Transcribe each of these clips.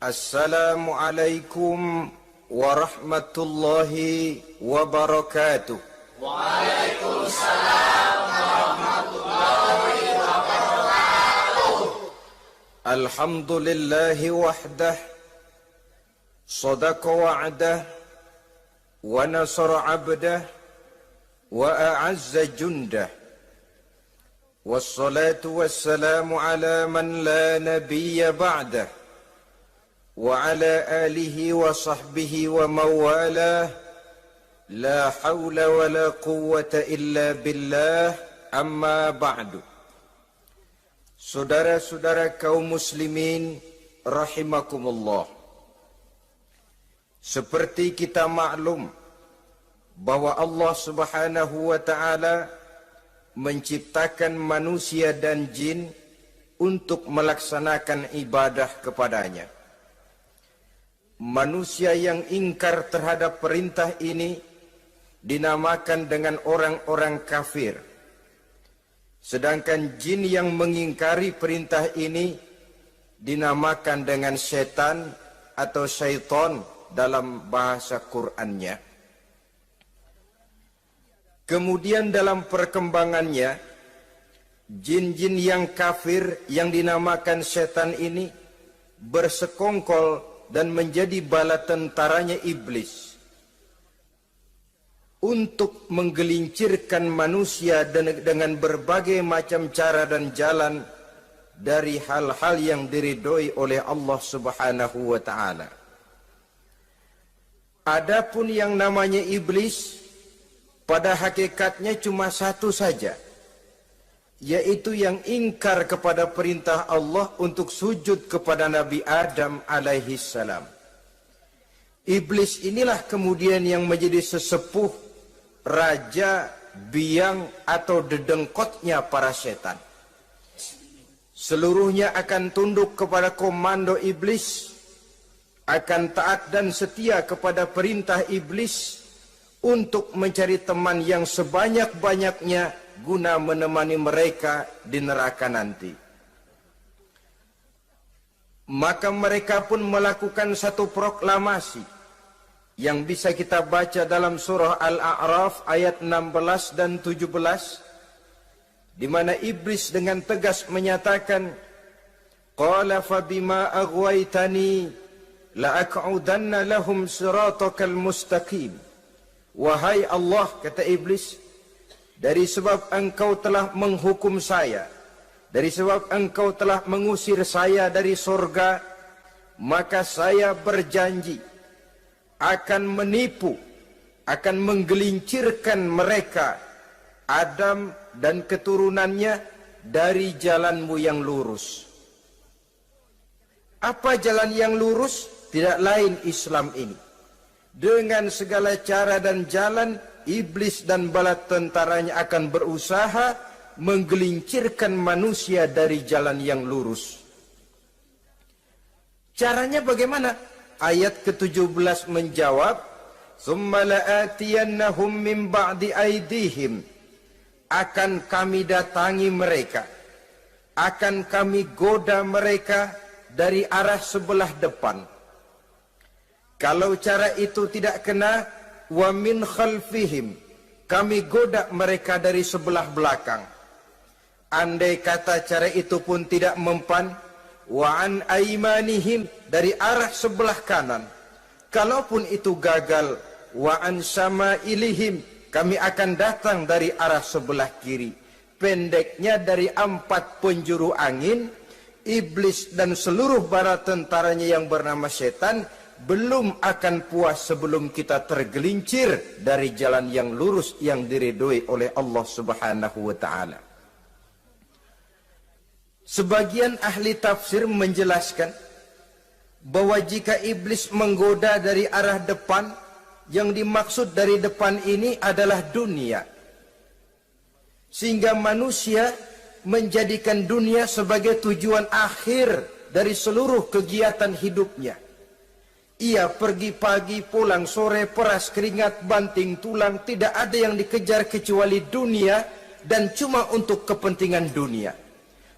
Assalamualaikum warahmatullahi wabarakatuh. Waalaikumsalam warahmatullahi wabarakatuh. Alhamdulillahi wahdah, sadaqa wa'dah, wa nasara abdah, wa a'azza jundah. Wassalatu wassalamu ala man la nabiyya ba'dah. وعلى آله وصحبه ومواله لا حول ولا قوة إلا بالله أما بعد. Saudara-saudara kaum muslimin rahimakumullah, seperti kita maklum bahwa Allah Subhanahu wa taala menciptakan manusia dan jin untuk melaksanakan ibadah kepadanya. Manusia yang ingkar terhadap perintah ini dinamakan dengan orang-orang kafir. Sedangkan jin yang mengingkari perintah ini dinamakan dengan setan atau syaitan dalam bahasa Qur'annya. Kemudian dalam perkembangannya, jin-jin yang kafir yang dinamakan setan ini bersekongkol dan menjadi bala tentaranya iblis untuk menggelincirkan manusia dengan berbagai macam cara dan jalan dari hal-hal yang diridhoi oleh Allah Subhanahu wa taala. Adapun yang namanya iblis pada hakikatnya cuma satu saja, yaitu yang ingkar kepada perintah Allah untuk sujud kepada Nabi Adam alaihi salam. Iblis inilah kemudian yang menjadi sesepuh, raja, biang atau dedengkotnya para setan. Seluruhnya akan tunduk kepada komando iblis, akan taat dan setia kepada perintah iblis untuk mencari teman yang sebanyak-banyaknya guna menemani mereka di neraka nanti. Maka mereka pun melakukan satu proklamasi yang bisa kita baca dalam surah Al-A'raf ayat 16 dan 17, di mana iblis dengan tegas menyatakan, qala fabima aghwaytani la'aq'udanna lahum siratakal mustaqim. Wahai Allah, kata iblis, dari sebab engkau telah menghukum saya, dari sebab engkau telah mengusir saya dari surga, maka saya berjanji akan menipu, akan menggelincirkan mereka, Adam dan keturunannya, dari jalanmu yang lurus. Apa jalan yang lurus? Tidak lain Islam ini. Dengan segala cara dan jalan, iblis dan bala tentaranya akan berusaha menggelincirkan manusia dari jalan yang lurus. Caranya bagaimana? Ayat ke-17 menjawab, "Tsumma la'atiyannahum min ba'di aydihim." Akan kami datangi mereka, akan kami goda mereka dari arah sebelah depan. Kalau cara itu tidak kena, wa min khalfihim, kami goda mereka dari sebelah belakang. Andai kata cara itu pun tidak mempan, wa an aimanihim, dari arah sebelah kanan. Kalaupun itu gagal, wa an samailihim, kami akan datang dari arah sebelah kiri. Pendeknya dari 4 penjuru angin, iblis dan seluruh bala tentaranya yang bernama setan belum akan puas sebelum kita tergelincir dari jalan yang lurus yang diridhoi oleh Allah Subhanahu wa taala. Sebagian ahli tafsir menjelaskan bahwa jika iblis menggoda dari arah depan, yang dimaksud dari depan ini adalah dunia. Sehingga manusia menjadikan dunia sebagai tujuan akhir dari seluruh kegiatan hidupnya. Ia pergi pagi, pulang sore, peras keringat, banting tulang, tidak ada yang dikejar kecuali dunia, dan cuma untuk kepentingan dunia.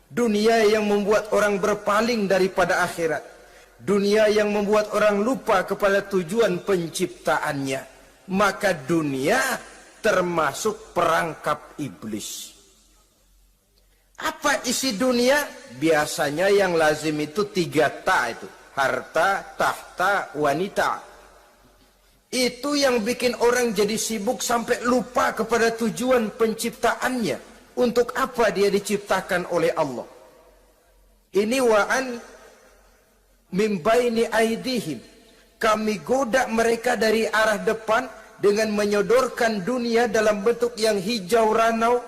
Dunia yang membuat orang berpaling daripada akhirat. dunia yang membuat orang lupa kepada tujuan penciptaannya, maka dunia termasuk perangkap iblis. Apa isi dunia? Biasanya yang lazim itu 3 ta itu. Harta, tahta, wanita. Itu yang bikin orang jadi sibuk sampai lupa kepada tujuan penciptaannya. Untuk apa dia diciptakan oleh Allah? Ini wa'an min baini aidihim. Kami goda mereka dari arah depan dengan menyodorkan dunia dalam bentuk yang hijau ranau,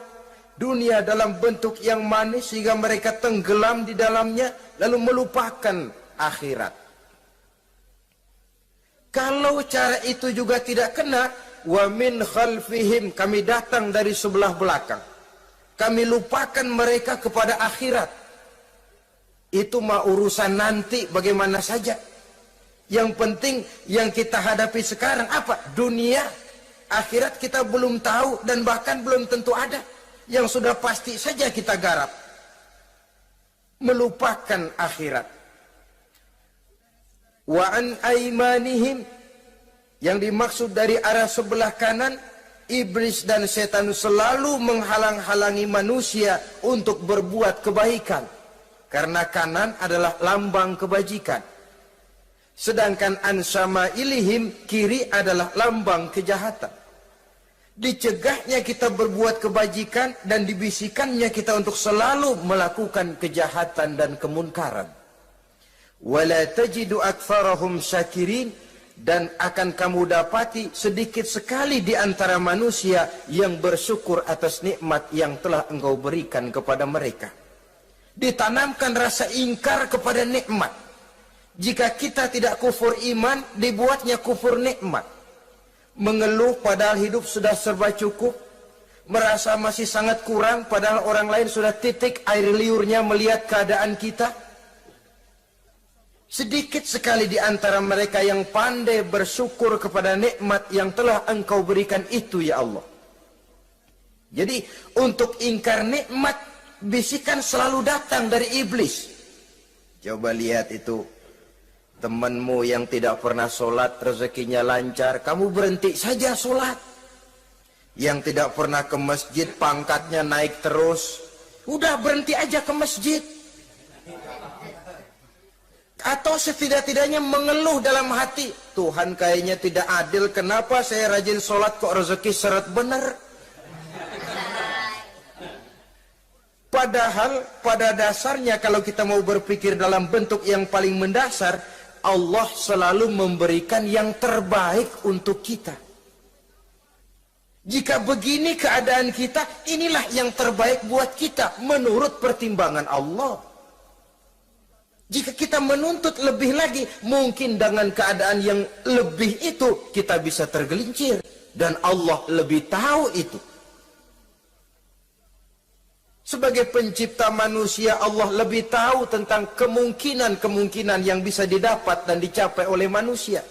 dunia dalam bentuk yang manis sehingga mereka tenggelam di dalamnya lalu melupakan akhirat. Kalau cara itu juga tidak kena, wa min khalfihim, kami datang dari sebelah belakang. Kami lupakan mereka kepada akhirat. Itu mah urusan nanti bagaimana saja. Yang penting yang kita hadapi sekarang apa? Dunia. Akhirat kita belum tahu dan bahkan belum tentu ada. Yang sudah pasti saja kita garap. Melupakan akhirat. Wa an aimanihim, yang dimaksud dari arah sebelah kanan, iblis dan setan selalu menghalang-halangi manusia untuk berbuat kebaikan. Karena kanan adalah lambang kebajikan. Sedangkan an syama'ilihim, kiri adalah lambang kejahatan. Dicegahnya kita berbuat kebajikan dan dibisikannya kita untuk selalu melakukan kejahatan dan kemunkaran. Wala tajidu aktsarahum syakirin, dan akan kamu dapati sedikit sekali di antara manusia yang bersyukur atas nikmat yang telah engkau berikan kepada mereka. Ditanamkan rasa ingkar kepada nikmat. Jika kita tidak kufur iman, dibuatnya kufur nikmat. Mengeluh padahal hidup sudah serba cukup, merasa masih sangat kurang padahal orang lain sudah titik air liurnya melihat keadaan kita. Sedikit sekali di antara mereka yang pandai bersyukur kepada nikmat yang telah engkau berikan itu, ya Allah. Jadi untuk ingkar nikmat, bisikan selalu datang dari iblis. Coba lihat itu, temanmu yang tidak pernah sholat, rezekinya lancar, kamu berhenti saja sholat. Yang tidak pernah ke masjid, pangkatnya naik terus, udah berhenti aja ke masjid. Atau setidak-tidaknya mengeluh dalam hati, Tuhan kayaknya tidak adil, kenapa saya rajin sholat kok rezeki seret bener. Padahal pada dasarnya kalau kita mau berpikir dalam bentuk yang paling mendasar, Allah selalu memberikan yang terbaik untuk kita. Jika begini keadaan kita, inilah yang terbaik buat kita menurut pertimbangan Allah. Jika kita menuntut lebih lagi, mungkin dengan keadaan yang lebih itu kita bisa tergelincir. Dan Allah lebih tahu itu. Sebagai pencipta manusia, Allah lebih tahu tentang kemungkinan-kemungkinan yang bisa didapat dan dicapai oleh manusia.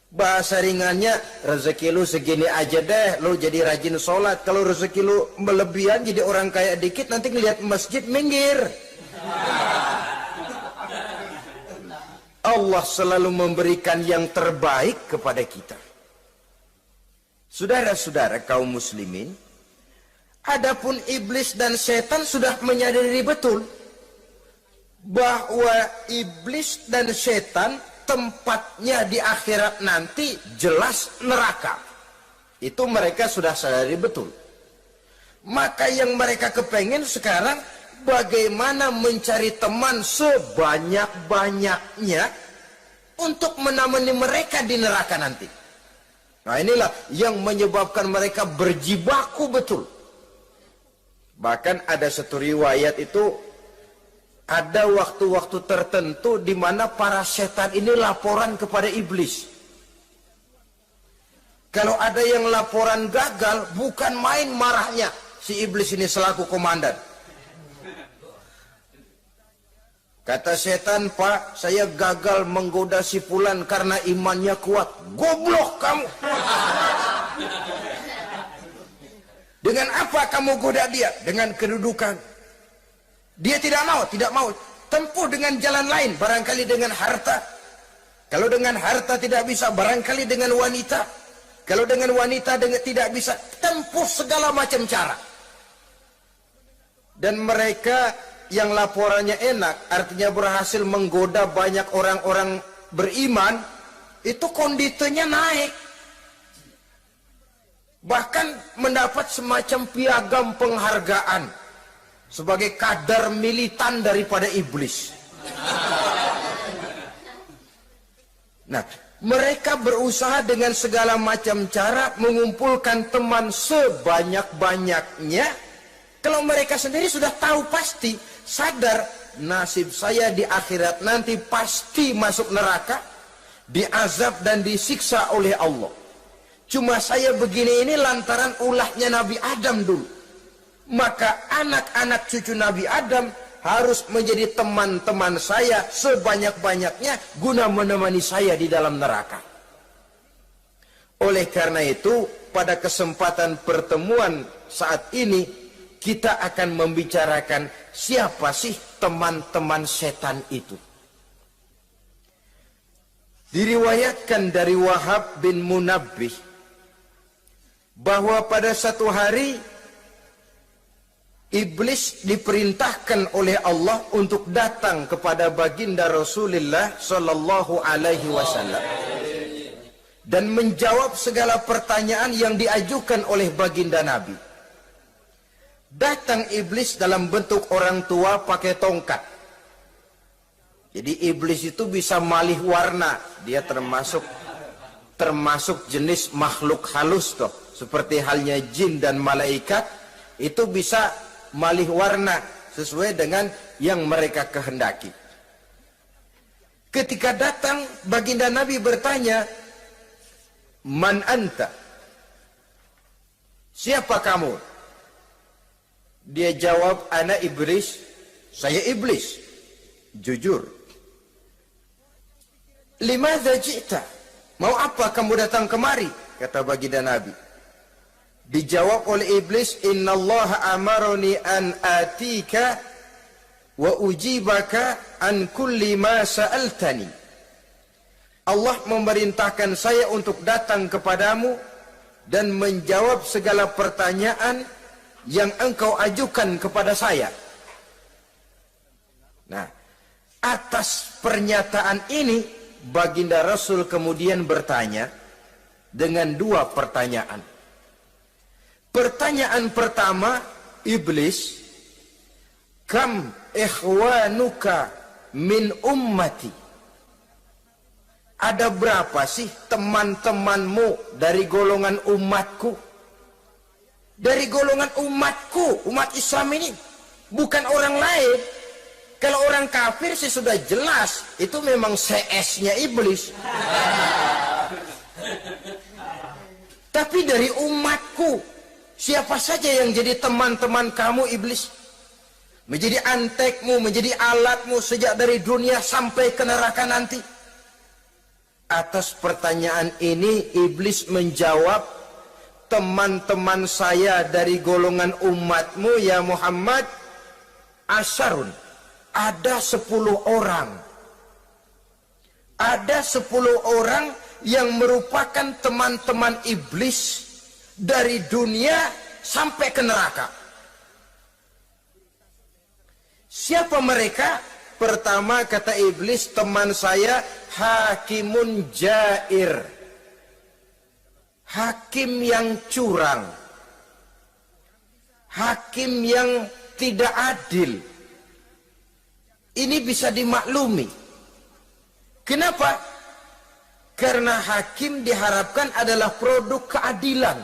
Bahasa ringannya, rezeki lu segini aja deh, lu jadi rajin sholat. Kalau rezeki lu melebihan jadi orang kaya dikit, nanti ngelihat masjid minggir. Allah selalu memberikan yang terbaik kepada kita. Saudara-saudara kaum muslimin, adapun iblis dan setan sudah menyadari betul bahwa iblis dan setan tempatnya di akhirat nanti jelas neraka. Itu mereka sudah sadari betul. Maka yang mereka kepengen sekarang, bagaimana mencari teman sebanyak-banyaknya untuk menemani mereka di neraka nanti. Nah inilah yang menyebabkan mereka berjibaku betul. Bahkan ada satu riwayat itu, ada waktu-waktu tertentu di mana para setan ini laporan kepada iblis. Kalau ada yang laporan gagal, bukan main marahnya si iblis ini selaku komandan. Kata setan, Pak, saya gagal menggoda si fulan karena imannya kuat. Goblok kamu. Dengan apa kamu goda dia? Dengan kedudukan. Dia tidak mau. tempuh dengan jalan lain, barangkali dengan harta. Kalau dengan harta tidak bisa, barangkali dengan wanita. Kalau dengan wanita tidak bisa, tempuh segala macam cara. Dan mereka yang laporannya enak, artinya berhasil menggoda banyak orang-orang beriman, itu konditenya naik. Bahkan mendapat semacam piagam penghargaan sebagai kadar militan daripada iblis. Nah, mereka berusaha dengan segala macam cara mengumpulkan teman sebanyak-banyaknya. Kalau mereka sendiri sudah tahu pasti, sadar nasib saya di akhirat nanti pasti masuk neraka, diazab dan disiksa oleh Allah. Cuma saya begini ini lantaran ulahnya Nabi Adam dulu. Maka anak-anak cucu Nabi Adam harus menjadi teman-teman saya sebanyak-banyaknya guna menemani saya di dalam neraka. Oleh karena itu, pada kesempatan pertemuan saat ini, kita akan membicarakan siapa sih teman-teman setan itu. Diriwayatkan dari Wahab bin Munabbih bahwa pada satu hari iblis diperintahkan oleh Allah untuk datang kepada baginda Rasulullah sallallahu alaihi wasallam dan menjawab segala pertanyaan yang diajukan oleh baginda Nabi. Datang iblis dalam bentuk orang tua pakai tongkat. Jadi iblis itu bisa malih warna, dia termasuk jenis makhluk halus toh. Seperti halnya jin dan malaikat, itu bisa malih warna sesuai dengan yang mereka kehendaki. Ketika datang, baginda Nabi bertanya, "Man anta?" Siapa kamu? Dia jawab, "Ana iblis." Saya iblis. Jujur. "Limadza ji'ta?" Mau apa kamu datang kemari? Kata baginda Nabi. Dijawab oleh iblis, "Innallaha amaroni an atika wa ujibaka an kulli ma sa'altani." Allah memerintahkan saya untuk datang kepadamu dan menjawab segala pertanyaan yang engkau ajukan kepada saya. Nah, atas pernyataan ini baginda Rasul kemudian bertanya dengan dua pertanyaan. Pertanyaan pertama, iblis, "Kam ikhwanuka min ummati?" Ada berapa sih teman-temanmu dari golongan umatku? Dari golongan umatku, umat Islam ini, bukan orang lain. Kalau orang kafir sih sudah jelas, itu memang CS-nya iblis. Tapi dari umatku, siapa saja yang jadi teman-teman kamu iblis? Menjadi antekmu, menjadi alatmu sejak dari dunia sampai ke neraka nanti. Atas pertanyaan ini iblis menjawab, "Teman-teman saya dari golongan umatmu ya Muhammad, asyarun, ada 10 orang. Ada 10 orang yang merupakan teman-teman iblis dari dunia sampai ke neraka." Siapa mereka? Pertama kata iblis, "Teman saya hakimun jair." Hakim yang curang. Hakim yang tidak adil. Ini bisa dimaklumi. Kenapa? Karena hakim diharapkan adalah produk keadilan.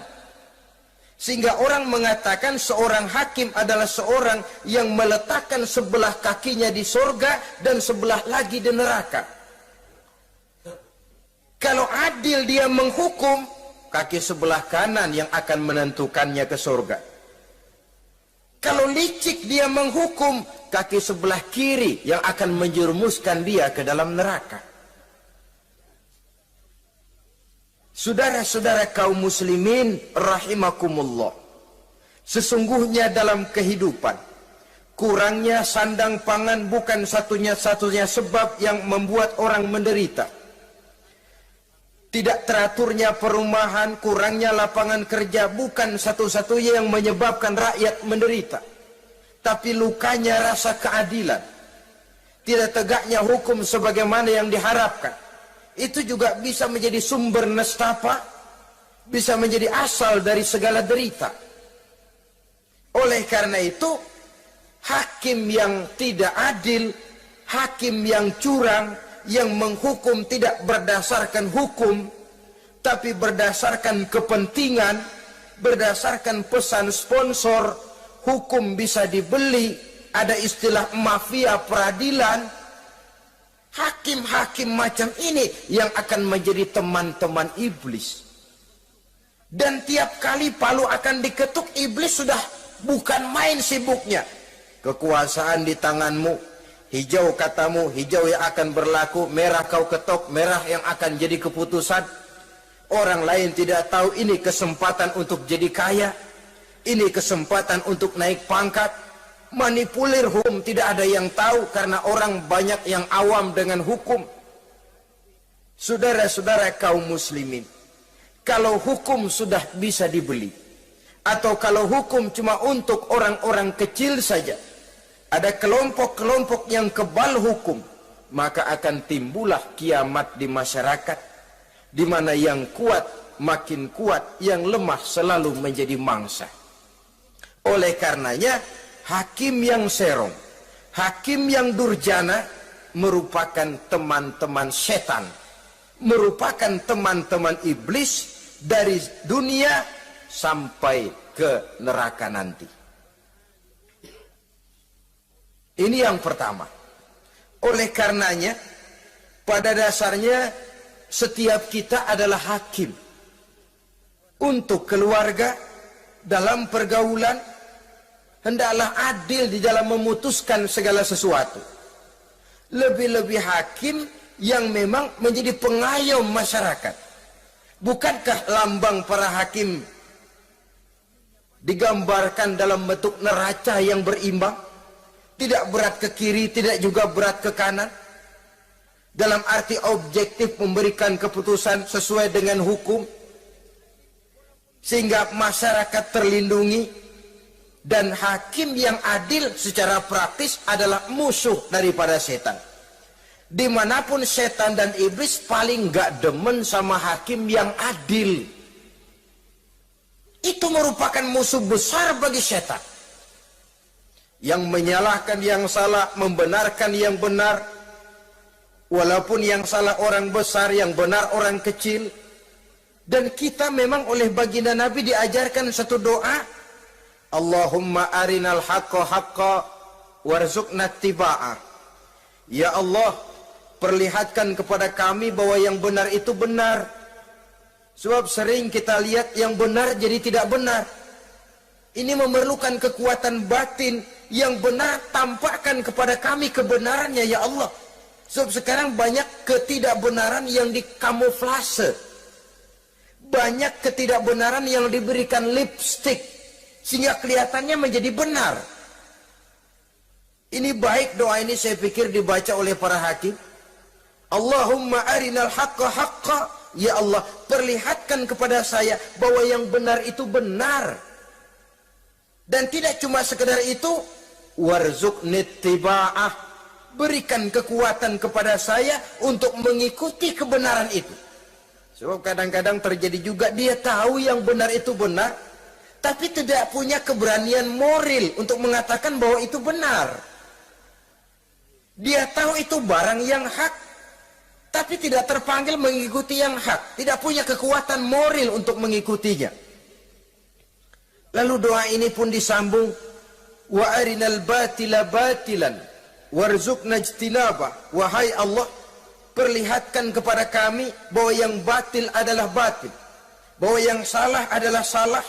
Sehingga orang mengatakan seorang hakim adalah seorang yang meletakkan sebelah kakinya di sorga dan sebelah lagi di neraka. Kalau adil dia menghukum, kaki sebelah kanan yang akan menentukannya ke sorga. Kalau licik dia menghukum, kaki sebelah kiri yang akan menjerumuskan dia ke dalam neraka. Saudara-saudara kaum muslimin rahimakumullah, sesungguhnya dalam kehidupan Kurangnya sandang pangan bukan satunya sebab yang membuat orang menderita. Tidak teraturnya perumahan, kurangnya lapangan kerja bukan satu-satunya yang menyebabkan rakyat menderita. Tapi lukanya rasa keadilan. Tidak tegaknya hukum sebagaimana yang diharapkan. Itu juga bisa menjadi sumber nestapa, bisa menjadi asal dari segala derita. Oleh karena itu, hakim yang tidak adil, hakim yang curang, yang menghukum tidak berdasarkan hukum, tapi berdasarkan kepentingan, berdasarkan pesan sponsor, hukum bisa dibeli, ada istilah mafia peradilan. Hakim-hakim macam ini yang akan menjadi teman-teman iblis. Dan tiap kali palu akan diketuk, iblis sudah bukan main sibuknya. Kekuasaan di tanganmu, hijau katamu, hijau yang akan berlaku, merah kau ketok, merah yang akan jadi keputusan. Orang lain tidak tahu ini kesempatan untuk jadi kaya, ini kesempatan untuk naik pangkat. Manipulir hukum tidak ada yang tahu karena orang banyak yang awam dengan hukum. Saudara-saudara kaum muslimin, kalau hukum sudah bisa dibeli, atau kalau hukum cuma untuk orang-orang kecil saja, ada kelompok-kelompok yang kebal hukum, maka akan timbullah kiamat di masyarakat, di mana yang kuat makin kuat, yang lemah selalu menjadi mangsa. Oleh karenanya, hakim yang serong, hakim yang durjana merupakan teman-teman setan, merupakan teman-teman iblis dari dunia sampai ke neraka nanti. Ini yang pertama. Oleh karenanya, pada dasarnya setiap kita adalah hakim untuk keluarga. Dalam pergaulan hendaklah adil di dalam memutuskan segala sesuatu. Lebih-lebih hakim yang memang menjadi pengayom masyarakat. Bukankah lambang para hakim digambarkan dalam bentuk neraca yang berimbang? Tidak berat ke kiri, tidak juga berat ke kanan. Dalam arti objektif memberikan keputusan sesuai dengan hukum, sehingga masyarakat terlindungi. Dan hakim yang adil secara praktis adalah musuh daripada setan. Dimanapun setan dan iblis paling gak demen sama hakim yang adil. Itu merupakan musuh besar bagi setan. Yang menyalahkan yang salah, membenarkan yang benar. Walaupun yang salah orang besar, yang benar orang kecil. Dan kita memang oleh baginda Nabi diajarkan satu doa. Allahumma arinal haqqa haqqa warzuqna ittiba'ah. Ya Allah, perlihatkan kepada kami bahwa yang benar itu benar. Sebab sering kita lihat yang benar jadi tidak benar. Ini memerlukan kekuatan batin. Yang benar tampakkan kepada kami kebenarannya ya Allah. Sebab sekarang banyak ketidakbenaran yang dikamuflase. Banyak ketidakbenaran yang diberikan lipstick, sehingga kelihatannya menjadi benar. Ini baik doa ini saya pikir dibaca oleh para hakim. Allahumma arinal haqqa haqqa. Ya Allah, perlihatkan kepada saya bahwa yang benar itu benar. Dan tidak cuma sekedar itu, warzuqni ittiba'ah. Berikan kekuatan kepada saya untuk mengikuti kebenaran itu. Sebab kadang-kadang terjadi juga dia tahu yang benar itu benar, tapi tidak punya keberanian moral untuk mengatakan bahwa itu benar. Dia tahu itu barang yang hak, tapi tidak terpanggil mengikuti yang hak. Tidak punya kekuatan moral untuk mengikutinya. Lalu doa ini pun disambung. Wa arinal batila batilan warzuqna ijtinabah. Wahai Allah, perlihatkan kepada kami bahwa yang batil adalah batil, bahwa yang salah adalah salah,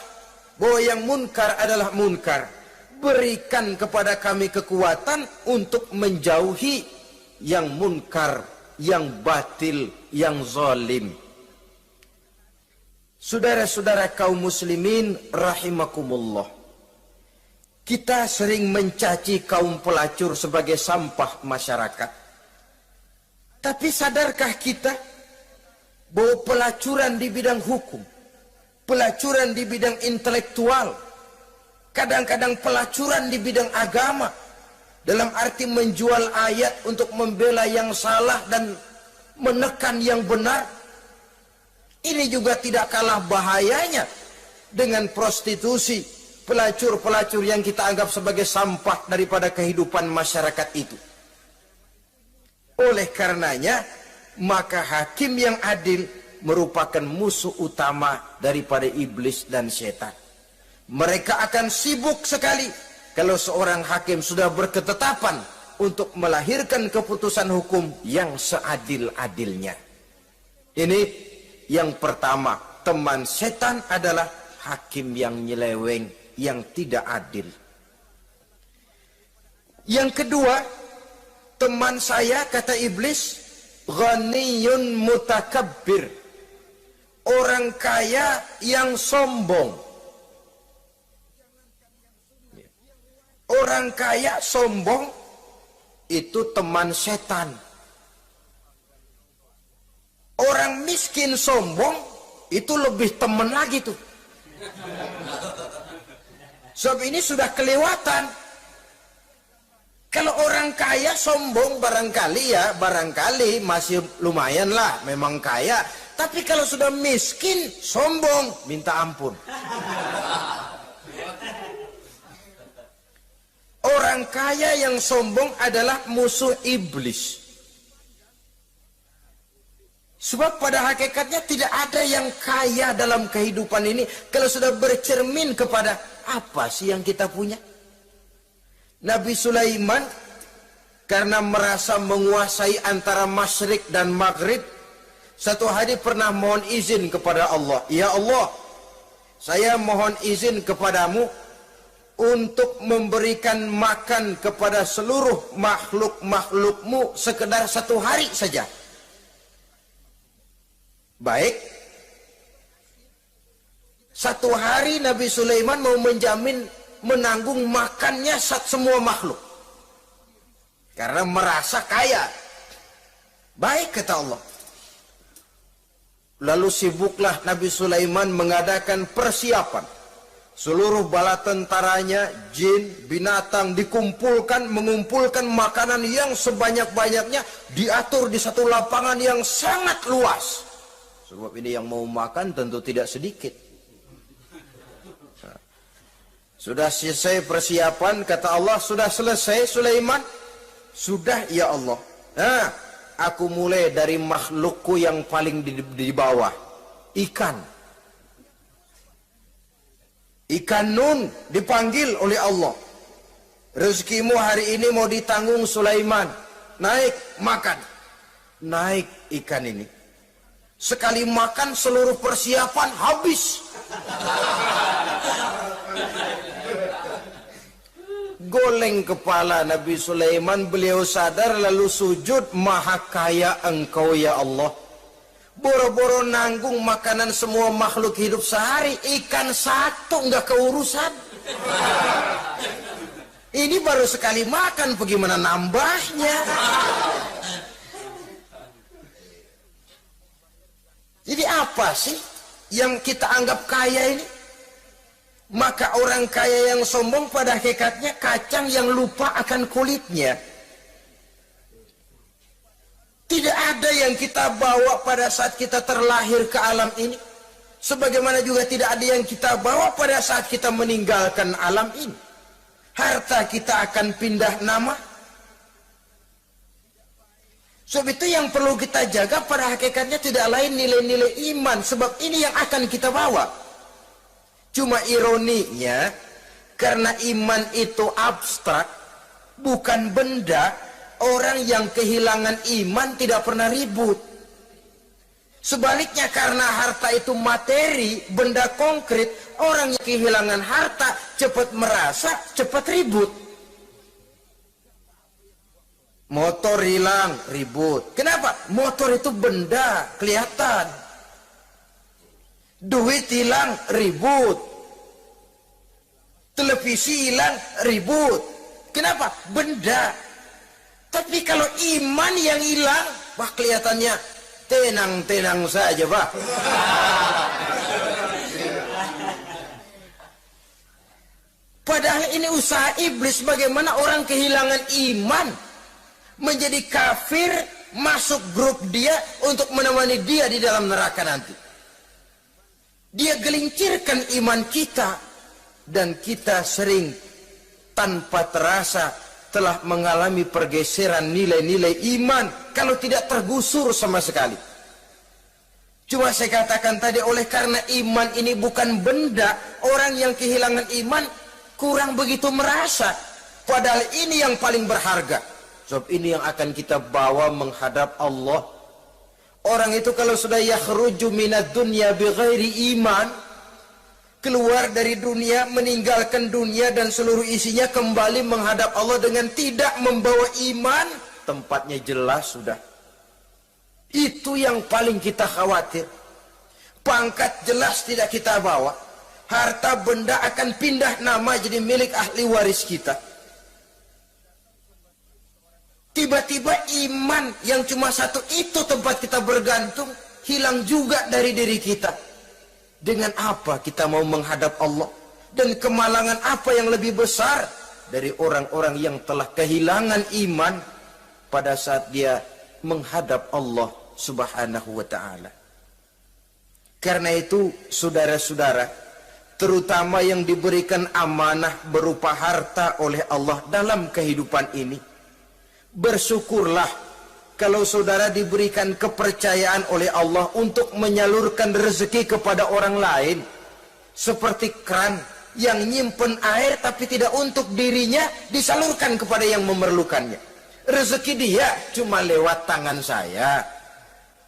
bahwa yang munkar adalah munkar. Berikan kepada kami kekuatan untuk menjauhi yang munkar, yang batil, yang zalim. Saudara-saudara kaum muslimin rahimakumullah, Kita sering mencaci kaum pelacur sebagai sampah masyarakat. Tapi sadarkah kita bahwa pelacuran di bidang hukum, pelacuran di bidang intelektual, kadang-kadang pelacuran di bidang agama, dalam arti menjual ayat untuk membela yang salah dan menekan yang benar, ini juga tidak kalah bahayanya dengan prostitusi, pelacur-pelacur yang kita anggap sebagai sampah daripada kehidupan masyarakat itu. Oleh karenanya, maka hakim yang adil merupakan musuh utama daripada iblis dan setan. Mereka akan sibuk sekali kalau seorang hakim sudah berketetapan untuk melahirkan keputusan hukum yang seadil-adilnya. Ini yang pertama, teman setan adalah hakim yang nyeleweng, yang tidak adil. Yang kedua, teman saya, kata iblis, ghaniyun mutakabbir, orang kaya yang sombong. Orang kaya sombong itu teman setan. Orang miskin sombong itu lebih teman lagi tuh. Sebab ini sudah kelewatan. Kalau orang kaya sombong barangkali masih lumayan lah, memang kaya. Tapi kalau sudah miskin sombong, minta ampun. Orang kaya yang sombong adalah musuh iblis. Sebab pada hakikatnya tidak ada yang kaya dalam kehidupan ini kalau sudah bercermin kepada apa sih yang kita punya. Nabi Sulaiman karena merasa menguasai antara masyrik dan maghrib, satu hari pernah mohon izin kepada Allah. Ya Allah, saya mohon izin kepadamu untuk memberikan makan kepada seluruh makhluk-makhlukmu sekedar satu hari saja. Baik, satu hari Nabi Sulaiman mau menjamin menanggung makannya semua makhluk karena merasa kaya. Baik, kata Allah. Lalu sibuklah Nabi Sulaiman mengadakan persiapan. Seluruh bala tentaranya, jin, binatang dikumpulkan, mengumpulkan makanan yang sebanyak-banyaknya, diatur di satu lapangan yang sangat luas. Sebab ini yang mau makan tentu tidak sedikit. Sudah selesai persiapan, kata Allah, sudah selesai Sulaiman? Sudah, ya Allah. Nah, aku mulai dari makhlukku yang paling di bawah, ikan. Ikan Nun dipanggil oleh Allah. Rezekimu hari ini mau ditanggung Sulaiman. Naik, makan. Naik ikan ini. Sekali makan seluruh persiapan habis. Goleng kepala Nabi Sulaiman, beliau sadar lalu sujud, maha kaya engkau ya Allah. Boro-boro nanggung makanan semua makhluk hidup sehari, ikan satu nggak keurusan. Ini baru sekali makan, bagaimana nambahnya? Jadi apa sih yang kita anggap kaya ini? Maka orang kaya yang sombong pada hakikatnya kacang yang lupa akan kulitnya. Tidak ada yang kita bawa pada saat kita terlahir ke alam ini. Sebagaimana juga tidak ada yang kita bawa pada saat kita meninggalkan alam ini. Harta kita akan pindah nama. Sebab itu yang perlu kita jaga pada hakikatnya tidak lain nilai-nilai iman. Sebab ini yang akan kita bawa. Cuma ironinya, karena iman itu abstrak, bukan benda, orang yang kehilangan iman tidak pernah ribut. Sebaliknya karena harta itu materi, benda konkret, orang yang kehilangan harta cepat merasa, cepat ribut. Motor hilang, ribut. Kenapa? Motor itu benda, kelihatan. Duit hilang, ribut. Televisi hilang, ribut. Kenapa? Benda. Tapi kalau iman yang hilang, wah kelihatannya tenang-tenang saja, Pak. Padahal ini usaha iblis bagaimana orang kehilangan iman, menjadi kafir, masuk grup dia untuk menemani dia di dalam neraka nanti. Dia gelincirkan iman kita, dan kita sering tanpa terasa telah mengalami pergeseran nilai-nilai iman kalau tidak tergusur sama sekali. Cuma saya katakan tadi, oleh karena iman ini bukan benda, orang yang kehilangan iman kurang begitu merasa. Padahal ini yang paling berharga. Sebab ini yang akan kita bawa menghadap Allah. Orang itu kalau sudah yakhruju minad dunya bighairi iman, keluar dari dunia, meninggalkan dunia dan seluruh isinya, kembali menghadap Allah dengan tidak membawa iman, tempatnya jelas sudah. Itu yang paling kita khawatir. Pangkat jelas tidak kita bawa. Harta benda akan pindah nama jadi milik ahli waris kita. Tiba-tiba iman yang cuma satu itu tempat kita bergantung, hilang juga dari diri kita. Dengan apa kita mau menghadap Allah? Dan kemalangan apa yang lebih besar dari orang-orang yang telah kehilangan iman pada saat dia menghadap Allah Subhanahu wa ta'ala. Karena itu, saudara-saudara, terutama yang diberikan amanah berupa harta oleh Allah dalam kehidupan ini, bersyukurlah kalau saudara diberikan kepercayaan oleh Allah untuk menyalurkan rezeki kepada orang lain, seperti keran yang nyimpen air tapi tidak untuk dirinya, disalurkan kepada yang memerlukannya. Rezeki dia cuma lewat tangan saya,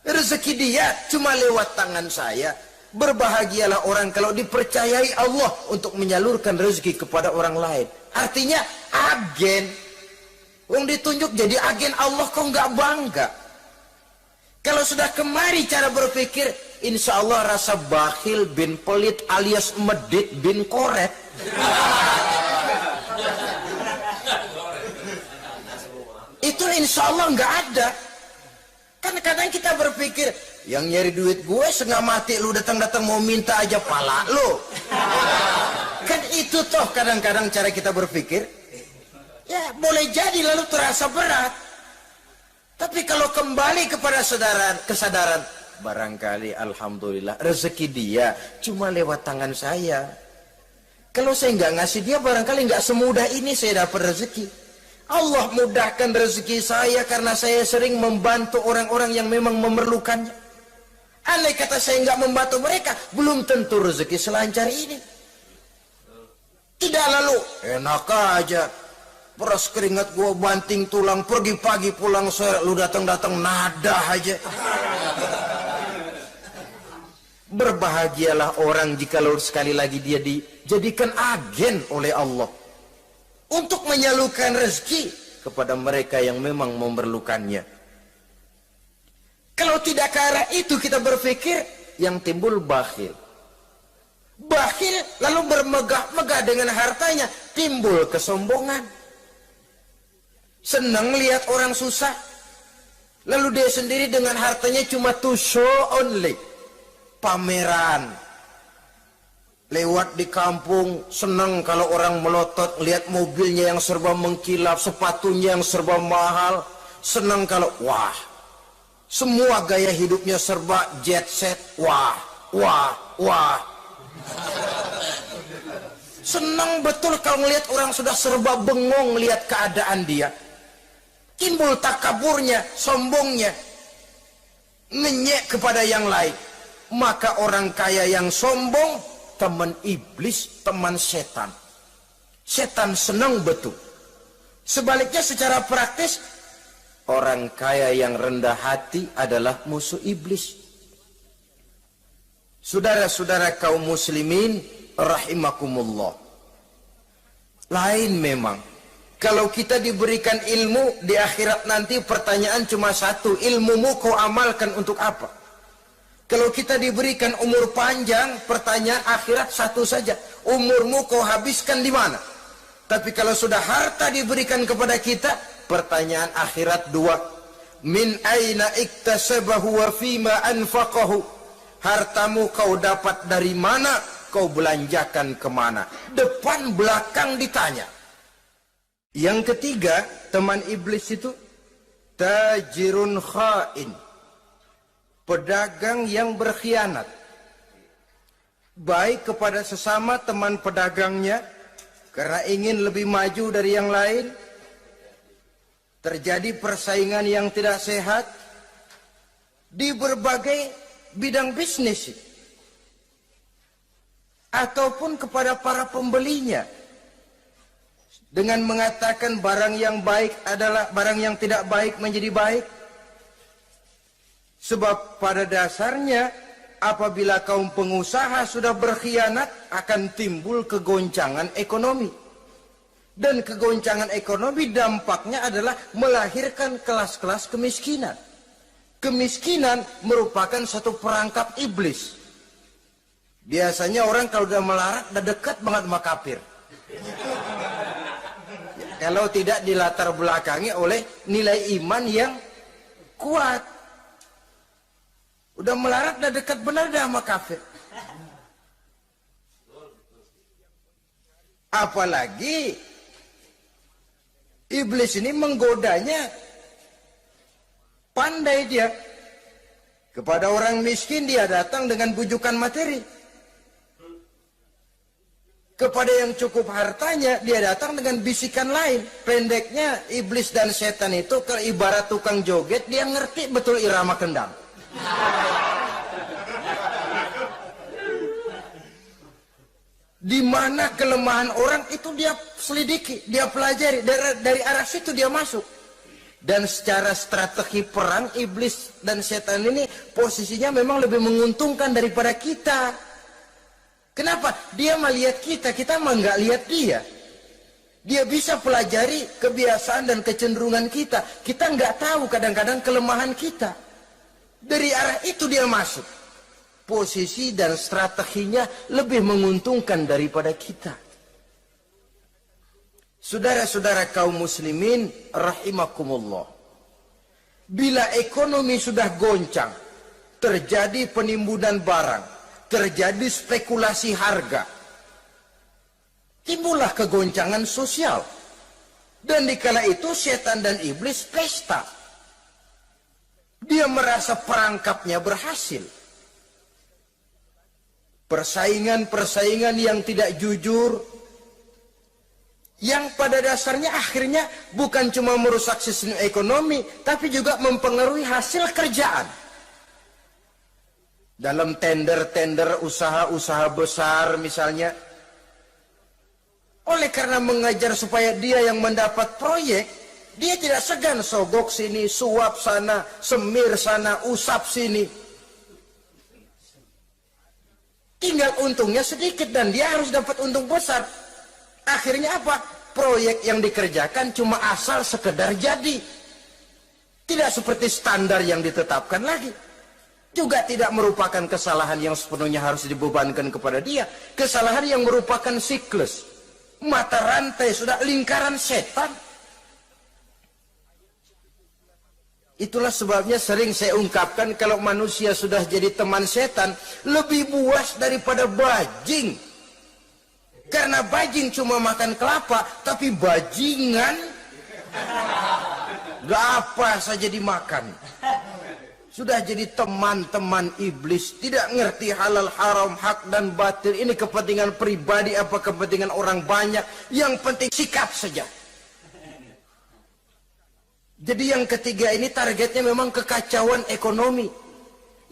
rezeki dia cuma lewat tangan saya. Berbahagialah orang kalau dipercayai Allah untuk menyalurkan rezeki kepada orang lain. Artinya agen. Yang ditunjuk jadi agen Allah, kok nggak bangga? Kalau sudah kemari cara berpikir, insya Allah rasa bakhil bin pelit alias medit bin koret. Itu insya Allah nggak ada. Kan kadang kita berpikir, yang nyari duit gue setengah mati, lu datang-datang mau minta aja pala lu. Kan itu toh kadang-kadang cara kita berpikir. Ya boleh jadi lalu terasa berat. Tapi kalau kembali kepada kesadaran, barangkali alhamdulillah rezeki dia cuma lewat tangan saya. Kalau saya nggak ngasih dia, barangkali nggak semudah ini saya dapat rezeki. Allah mudahkan rezeki saya karena saya sering membantu orang-orang yang memang memerlukannya. Andai kata saya nggak membantu mereka, belum tentu rezeki selancar ini. Tidak lalu enak aja, peras keringat gua banting tulang, pergi pagi pulang sore, lu datang-datang nada aja. Berbahagialah orang jikalau sekali lagi dia dijadikan agen oleh Allah untuk menyalurkan rezeki kepada mereka yang memang memerlukannya. Kalau tidak ke arah itu kita berpikir, yang timbul bakhil. Bakhil lalu bermegah-megah dengan hartanya, timbul kesombongan. Senang lihat orang susah, lalu dia sendiri dengan hartanya cuma to show only, pameran. Lewat di kampung, senang kalau orang melotot, lihat mobilnya yang serba mengkilap, sepatunya yang serba mahal. Senang kalau, wah, semua gaya hidupnya serba jet set, wah, wah, wah. Senang betul kalau melihat orang sudah serba bengong lihat keadaan dia. Timbul takaburnya, sombongnya, ngenyek kepada yang lain. Maka orang kaya yang sombong, teman iblis, teman setan. Setan senang betul. Sebaliknya secara praktis, orang kaya yang rendah hati adalah musuh iblis. Saudara-saudara kaum muslimin rahimakumullah, lain memang kalau kita diberikan ilmu di akhirat nanti, pertanyaan cuma satu, ilmumu kau amalkan untuk apa? Kalau kita diberikan umur panjang, pertanyaan akhirat satu saja. Umurmu kau habiskan di mana? Tapi kalau sudah harta diberikan kepada kita, pertanyaan akhirat dua. Min aina iktasabahu wa fima anfaqahu. Hartamu kau dapat dari mana, kau belanjakan kemana? Depan belakang ditanya. Yang ketiga, teman iblis itu tajirun khain. Pedagang yang berkhianat. Baik kepada sesama teman pedagangnya, karena ingin lebih maju dari yang lain. Terjadi persaingan yang tidak sehat di berbagai bidang bisnis. Ataupun kepada para pembelinya. Dengan mengatakan barang yang baik adalah barang yang tidak baik menjadi baik. Sebab pada dasarnya apabila kaum pengusaha sudah berkhianat akan timbul kegoncangan ekonomi. Dan kegoncangan ekonomi dampaknya adalah melahirkan kelas-kelas kemiskinan. Kemiskinan merupakan satu perangkap iblis. Biasanya orang kalau udah melarat udah dekat banget sama kafir. Kalau tidak dilatar belakangi oleh nilai iman yang kuat. Udah melarat, udah dekat benar dah sama kafir. Apalagi iblis ini menggodanya. Pandai dia. Kepada orang miskin dia datang dengan bujukan materi. Kepada yang cukup hartanya dia datang dengan bisikan lain. Pendeknya iblis dan setan itu ibarat tukang joget, dia ngerti betul irama kendang. Di mana kelemahan orang itu dia selidiki, dia pelajari, dari arah situ dia masuk. Dan secara strategi perang iblis dan setan ini posisinya memang lebih menguntungkan daripada kita. Kenapa? Dia melihat kita, kita mah nggak lihat dia. Dia bisa pelajari kebiasaan dan kecenderungan kita. Kita nggak tahu kadang-kadang kelemahan kita. Dari arah itu dia masuk. Posisi dan strateginya lebih menguntungkan daripada kita. Saudara-saudara kaum muslimin rahimakumullah. Bila ekonomi sudah goncang, terjadi penimbunan barang, terjadi spekulasi harga, timbullah kegoncangan sosial. Dan dikala itu setan dan iblis pesta. Dia merasa perangkapnya berhasil. Persaingan-persaingan yang tidak jujur, yang pada dasarnya akhirnya bukan cuma merusak sistem ekonomi, tapi juga mempengaruhi hasil kerjaan. Dalam tender-tender usaha-usaha besar misalnya, oleh karena mengajar supaya dia yang mendapat proyek, dia tidak segan sogok sini, suap sana, semir sana, usap sini. Tinggal untungnya sedikit dan dia harus dapat untung besar. Akhirnya apa? Proyek yang dikerjakan cuma asal sekedar jadi. Tidak seperti standar yang ditetapkan lagi. Juga tidak merupakan kesalahan yang sepenuhnya harus dibebankan kepada dia. Kesalahan yang merupakan siklus. Mata rantai sudah lingkaran setan. Itulah sebabnya sering saya ungkapkan kalau manusia sudah jadi teman setan, lebih buas daripada bajing. Karena bajing cuma makan kelapa, tapi bajingan gak apa saja dimakan. Sudah jadi teman-teman iblis, tidak ngerti halal haram, hak dan batil. Ini kepentingan pribadi apa kepentingan orang banyak, yang penting sikap saja. Jadi yang ketiga ini targetnya memang kekacauan ekonomi.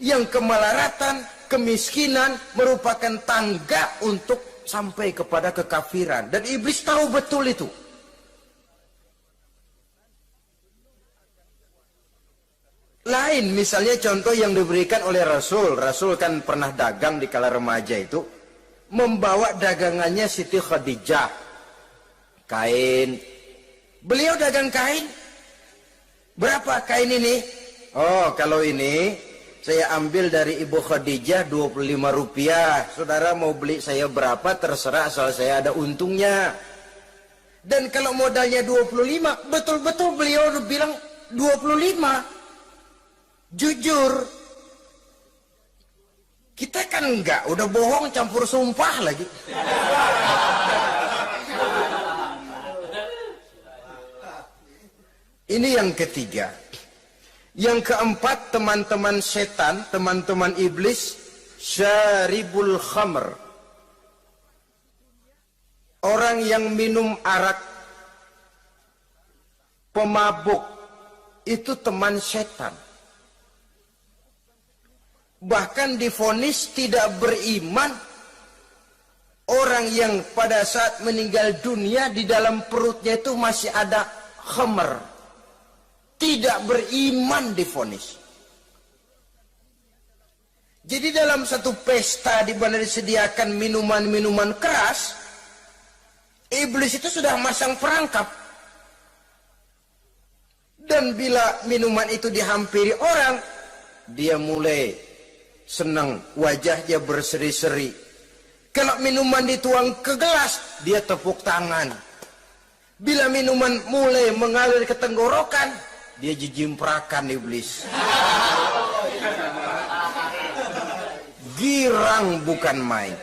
Yang kemelaratan, kemiskinan merupakan tangga untuk sampai kepada kekafiran. Dan iblis tahu betul itu. Lain misalnya contoh yang diberikan oleh Rasul. Rasul kan pernah dagang di kala remaja itu. Membawa dagangannya Siti Khadijah. Kain. Beliau dagang kain. Berapa kain ini? Oh, kalau ini saya ambil dari Ibu Khadijah 25 rupiah. Saudara mau beli saya berapa terserah, asal saya ada untungnya. Dan kalau modalnya 25, betul-betul beliau bilang 25. Jujur. Kita kan enggak, udah bohong campur sumpah lagi. Ini yang ketiga. Yang keempat, teman-teman setan, teman-teman iblis, syaribul khamr. Orang yang minum arak, pemabuk, itu teman setan. Bahkan divonis tidak beriman orang yang pada saat meninggal dunia di dalam perutnya itu masih ada khamr. Tidak beriman divonis. Jadi dalam satu pesta di mana disediakan minuman-minuman keras, iblis itu sudah masang perangkap. Dan bila minuman itu dihampiri orang, dia mulai senang, wajahnya berseri-seri. Kalau minuman dituang ke gelas, dia tepuk tangan. Bila minuman mulai mengalir ke tenggorokan, dia jijimprakan iblis. Girang bukan main.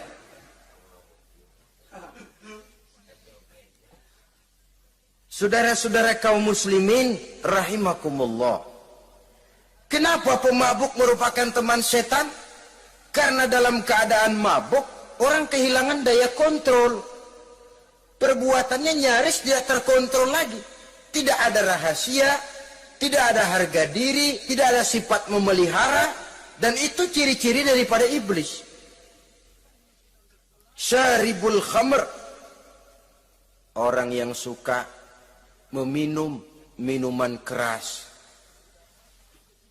Saudara-saudara kaum muslimin rahimakumullah. Kenapa pemabuk merupakan teman setan? Karena dalam keadaan mabuk, orang kehilangan daya kontrol. Perbuatannya nyaris tidak terkontrol lagi. Tidak ada rahasia, tidak ada harga diri, tidak ada sifat memelihara. Dan itu ciri-ciri daripada iblis. Syaribul khamr. Orang yang suka meminum minuman keras.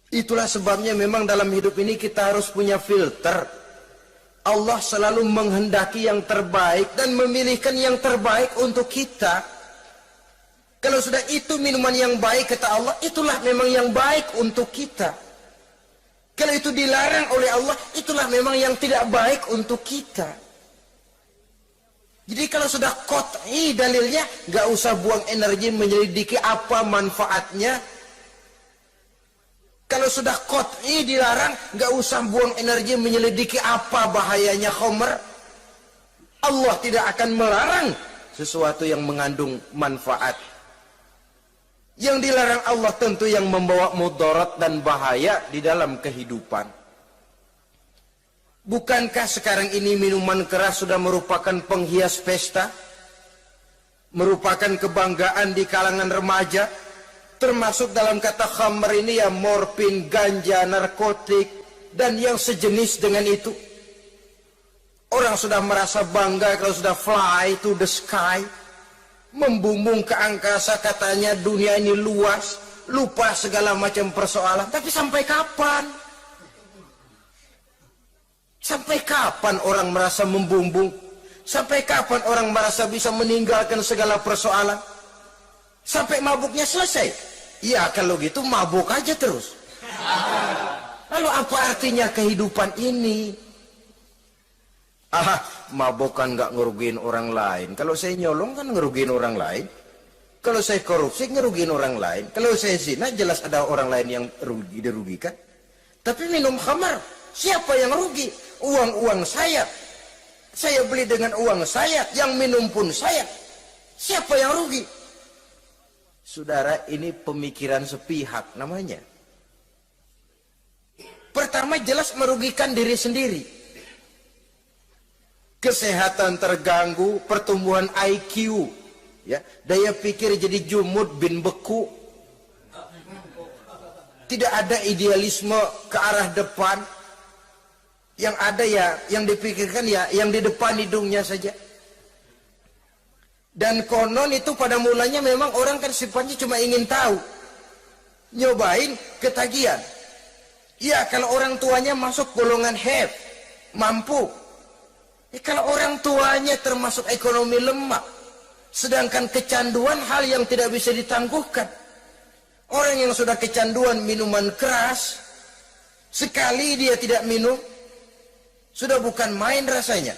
Itulah sebabnya memang dalam hidup ini kita harus punya filter. Allah selalu menghendaki yang terbaik dan memilihkan yang terbaik untuk kita. Kalau sudah itu minuman yang baik kata Allah, itulah memang yang baik untuk kita. Kalau itu dilarang oleh Allah, itulah memang yang tidak baik untuk kita. Jadi kalau sudah qat'i dalilnya, gak usah buang energi menyelidiki apa manfaatnya. Kalau sudah qat'i dilarang, gak usah buang energi menyelidiki apa bahayanya khamr. Allah tidak akan melarang sesuatu yang mengandung manfaat. Yang dilarang Allah tentu yang membawa mudarat dan bahaya di dalam kehidupan. Bukankah sekarang ini minuman keras sudah merupakan penghias pesta? Merupakan kebanggaan di kalangan remaja? Termasuk dalam kata khamr ini ya morfin, ganja, narkotik, dan yang sejenis dengan itu. Orang sudah merasa bangga kalau sudah fly to the sky. Membumbung ke angkasa, katanya dunia ini luas, lupa segala macam persoalan. Tapi sampai kapan? Sampai kapan orang merasa membumbung? Sampai kapan orang merasa bisa meninggalkan segala persoalan? Sampai mabuknya selesai? Ya kalau gitu mabuk aja terus. Lalu apa artinya kehidupan ini? Mabuk kan gak ngerugiin orang lain. Kalau saya nyolong kan ngerugiin orang lain. Kalau saya korupsi ngerugiin orang lain. Kalau saya zina jelas ada orang lain yang dirugikan. Tapi minum khamar, siapa yang rugi? Uang-uang saya. Saya beli dengan uang saya. Yang minum pun saya. Siapa yang rugi? Saudara, ini pemikiran sepihak namanya. Pertama jelas merugikan diri sendiri. Kesehatan terganggu, pertumbuhan IQ, ya, daya pikir jadi jumud bin beku. Tidak ada idealisme ke arah depan. Yang ada ya, yang dipikirkan ya, yang di depan hidungnya saja. Dan konon itu pada mulanya memang orang kan sifatnya cuma ingin tahu. Nyobain ketagihan. Ya kalau orang tuanya masuk golongan have, mampu. Kalau orang tuanya termasuk ekonomi lemah, sedangkan kecanduan hal yang tidak bisa ditangguhkan. Orang yang sudah kecanduan minuman keras, Sekali dia tidak minum, sudah bukan main rasanya.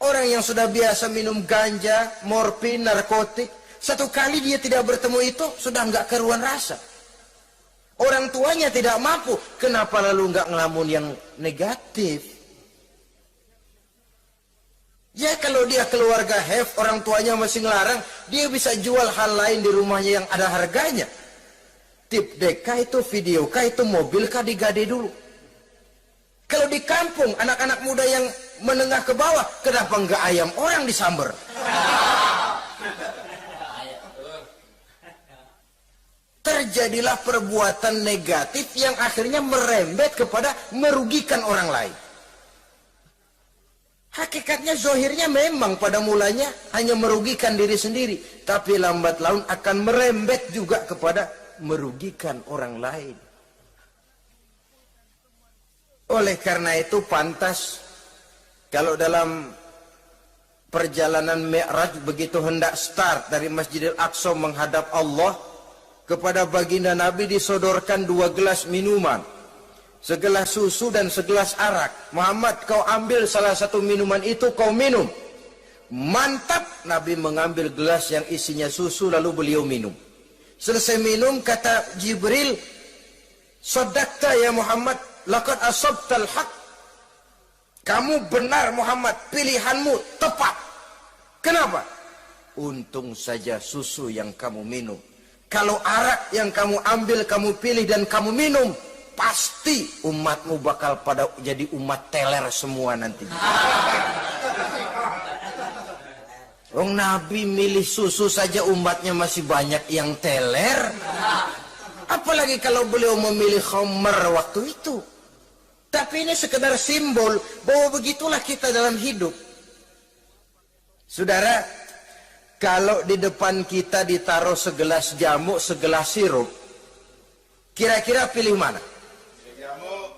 Orang yang sudah biasa minum ganja, morfin, narkotik, satu kali dia tidak bertemu itu, sudah nggak keruan rasa. Orang tuanya tidak mampu, kenapa lalu nggak ngelamun yang negatif? Ya kalau dia keluarga have, orang tuanya masih ngelarang, dia bisa jual hal lain di rumahnya yang ada harganya. Tip deka itu, video kah itu, mobil kah digade dulu. Kalau di kampung, anak-anak muda yang menengah ke bawah, kenapa enggak ayam orang disamber? Terjadilah perbuatan negatif yang akhirnya merembet kepada merugikan orang lain. Hakikatnya zohirnya memang pada mulanya hanya merugikan diri sendiri, tapi lambat laun akan merembet juga kepada merugikan orang lain. Oleh karena itu pantas kalau dalam perjalanan Mi'raj begitu hendak start dari Masjidil Aqsa menghadap Allah, kepada baginda Nabi disodorkan 2 gelas minuman, segelas susu dan segelas arak. Muhammad, kau ambil salah satu minuman itu, kau minum. Mantap, Nabi mengambil gelas yang isinya susu lalu beliau minum. Selesai minum kata Jibril, "Shadaqta ya Muhammad, laqad asabtal haq." Kamu benar Muhammad, pilihanmu tepat. Kenapa? Untung saja susu yang kamu minum. Kalau arak yang kamu ambil, kamu pilih dan kamu minum, pasti umatmu bakal pada jadi umat teler semua nanti. Nabi milih susu saja umatnya masih banyak yang teler. Apalagi kalau beliau memilih khamr waktu itu. Tapi ini sekedar simbol bahwa begitulah kita dalam hidup. Saudara, kalau di depan kita ditaruh segelas jamu, segelas sirup, kira-kira pilih mana? Jamu.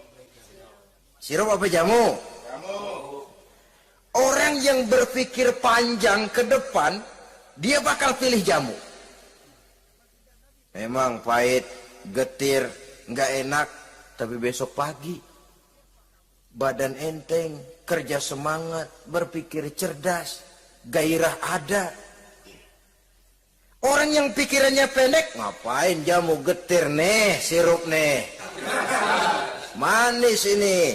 Sirup apa jamu? Jamu. Orang yang berpikir panjang ke depan, dia bakal pilih jamu. Memang pahit, getir, nggak enak, tapi besok pagi badan enteng, kerja semangat, berpikir cerdas, gairah ada. Orang yang pikirannya pendek, ngapain jamu getir nih, sirup nih, manis ini.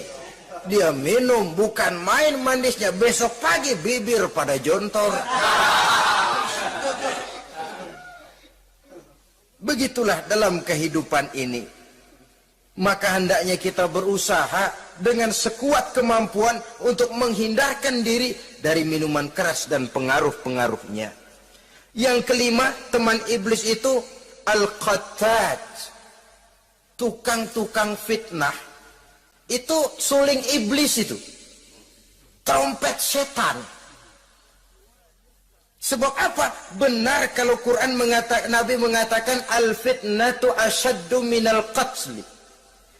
Dia minum, bukan main manisnya, besok pagi bibir pada jontor. Begitulah dalam kehidupan ini. Maka hendaknya kita berusaha dengan sekuat kemampuan untuk menghindarkan diri dari minuman keras dan pengaruh-pengaruhnya. Yang kelima, teman iblis itu al-qattat, tukang-tukang fitnah. Itu suling iblis itu, trompet setan. Sebab apa? Benar kalau Quran Nabi mengatakan al-fitnatu asyaddu minal qatli.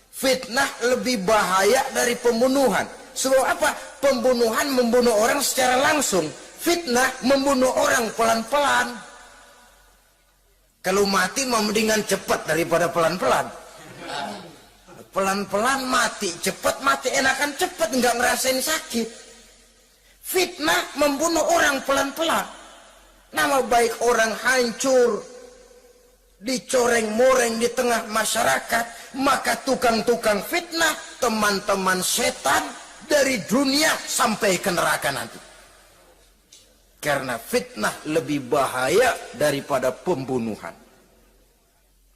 Fitnah lebih bahaya dari pembunuhan. Sebab apa? Pembunuhan membunuh orang secara langsung. Fitnah membunuh orang pelan-pelan. Kalau mati mendingan cepat daripada pelan-pelan. Pelan-pelan mati, cepat mati, enakan cepat, nggak ngerasain sakit. Fitnah membunuh orang pelan-pelan. Nama baik orang hancur, dicoreng-moreng di tengah masyarakat. Maka tukang-tukang fitnah, teman-teman setan dari dunia sampai ke neraka nanti. Karena fitnah lebih bahaya daripada pembunuhan.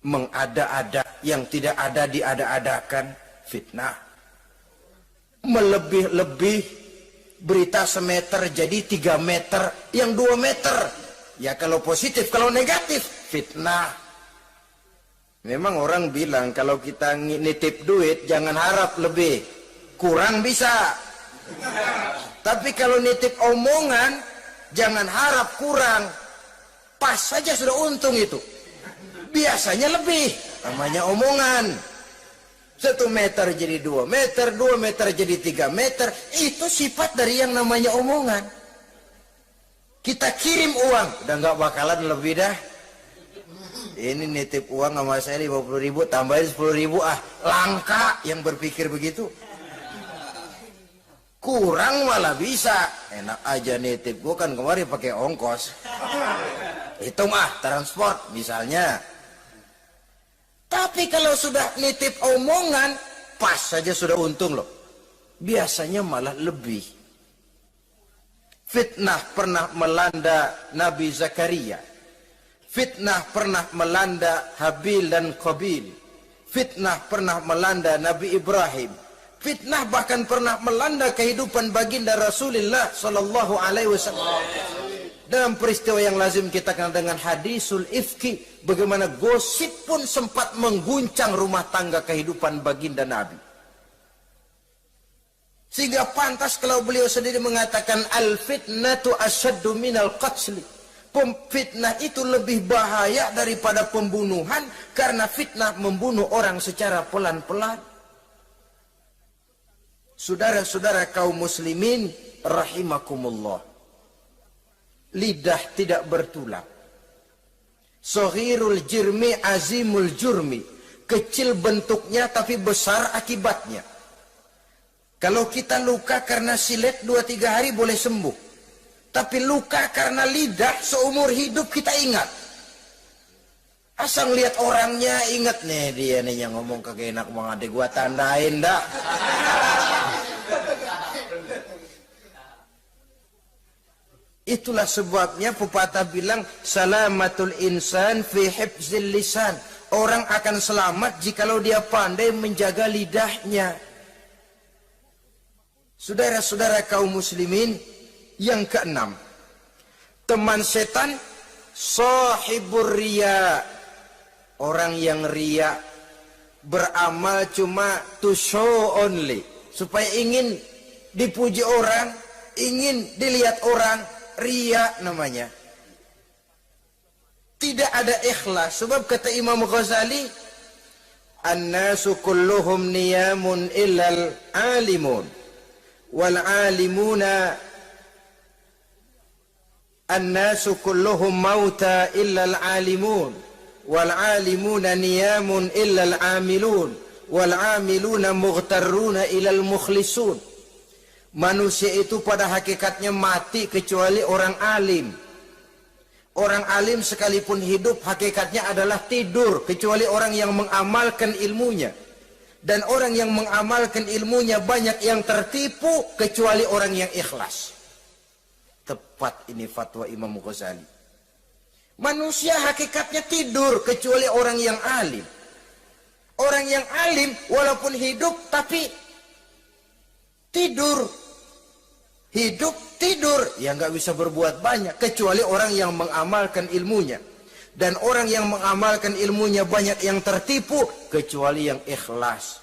Mengada-ada yang tidak ada diada-adakan, fitnah. Melebih-lebih, berita semeter jadi 3 meter, yang 2 meter. Ya kalau positif, kalau negatif, fitnah. Memang orang bilang kalau kita nitip duit jangan harap lebih, kurang bisa. Tapi kalau nitip omongan jangan harap kurang, pas saja sudah untung itu. Biasanya lebih, namanya omongan. 1 meter jadi 2 meter, 2 meter jadi 3 meter. Itu sifat dari yang namanya omongan. Kita kirim uang, udah nggak bakalan lebih dah. Ini nitip uang sama saya 50.000, tambahin 10.000, langka yang berpikir begitu. Kurang malah bisa, enak aja nitip, gua kan kemarin pakai ongkos. Hitung transport misalnya. Tapi kalau sudah nitip omongan, pas saja sudah untung loh. Biasanya malah lebih. Fitnah pernah melanda Nabi Zakaria. Fitnah pernah melanda Habil dan Qabil. Fitnah pernah melanda Nabi Ibrahim. Fitnah bahkan pernah melanda kehidupan baginda Rasulullah sallallahu alaihi wasallam. Dalam peristiwa yang lazim kita kenal dengan hadisul ifki, bagaimana gosip pun sempat mengguncang rumah tangga kehidupan baginda Nabi. Sehingga pantas kalau beliau sendiri mengatakan al-fitnatu asyaddu minal qatli. Fitnah itu lebih bahaya daripada pembunuhan, karena fitnah membunuh orang secara pelan-pelan. Saudara-saudara kaum muslimin rahimakumullah, lidah tidak bertulang. Saghirul jirmi azimul jurmi, kecil bentuknya tapi besar akibatnya. Kalau kita luka karena silet 2-3 hari boleh sembuh. Tapi luka karena lidah seumur hidup kita ingat. Asal lihat orangnya ingat nih, dia nih yang ngomong kagak enak banget, adek gua tandain dah. Itulah sebabnya pepatah bilang salamatul insan fi hifzil lisan. Orang akan selamat jikalau dia pandai menjaga lidahnya. Saudara-saudara kaum muslimin, yang keenam, teman setan sahibur riya, orang yang riya, beramal cuma to show only, supaya ingin dipuji orang, ingin dilihat orang, riya namanya. Tidak ada ikhlas. Sebab kata Imam Ghazali, an-nasu kulluhum niyamun illal alimun wal alimuna, an-nasu kulluhum mauta illal alimun wal alimuna niyamun illal amilun wal amiluna mughtarruna ilal mukhlisun. Manusia itu pada hakikatnya mati kecuali orang alim. Orang alim sekalipun hidup hakikatnya adalah tidur, kecuali orang yang mengamalkan ilmunya. Dan orang yang mengamalkan ilmunya banyak yang tertipu, kecuali orang yang ikhlas. Tepat ini fatwa Imam Ghazali. Manusia hakikatnya tidur kecuali orang yang alim. Orang yang alim walaupun hidup tapi tidur. Hidup tidur, ya nggak bisa berbuat banyak kecuali orang yang mengamalkan ilmunya. Dan orang yang mengamalkan ilmunya banyak yang tertipu kecuali yang ikhlas.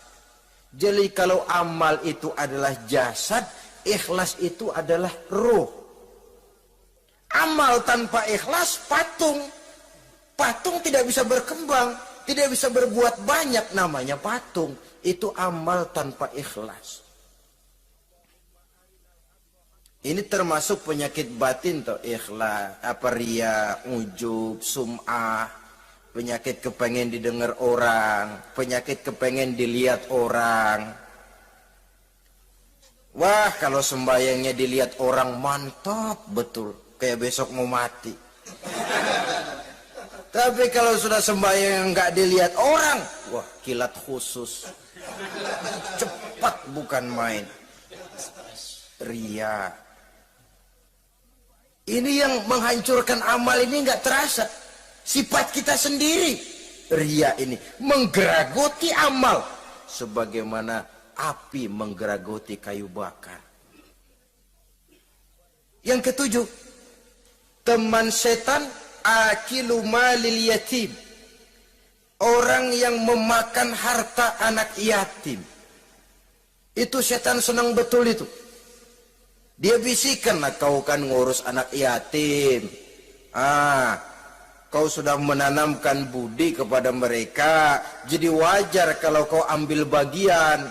Jadi kalau amal itu adalah jasad, ikhlas itu adalah ruh. Amal tanpa ikhlas patung. Patung tidak bisa berkembang, tidak bisa berbuat banyak, namanya patung. Itu amal tanpa ikhlas. Ini termasuk penyakit batin toh, ikhlas, riya, ujub, sum'ah, penyakit kepengen didengar orang, penyakit kepengen dilihat orang. Wah, kalau sembayangnya dilihat orang mantap betul, kayak besok mau mati. Tapi kalau sudah sembayang nggak dilihat orang, wah kilat khusus, cepat bukan main. Riya. Ini yang menghancurkan amal ini nggak terasa. Sifat kita sendiri. Riya ini menggeragoti amal. Sebagaimana api menggeragoti kayu bakar. Yang ketujuh. Teman setan akilu malil yatim. Orang yang memakan harta anak yatim. Itu setan senang betul itu. Dia bisikan, nah, kau kan ngurus anak yatim. Kau sudah menanamkan budi kepada mereka. Jadi wajar kalau kau ambil bagian.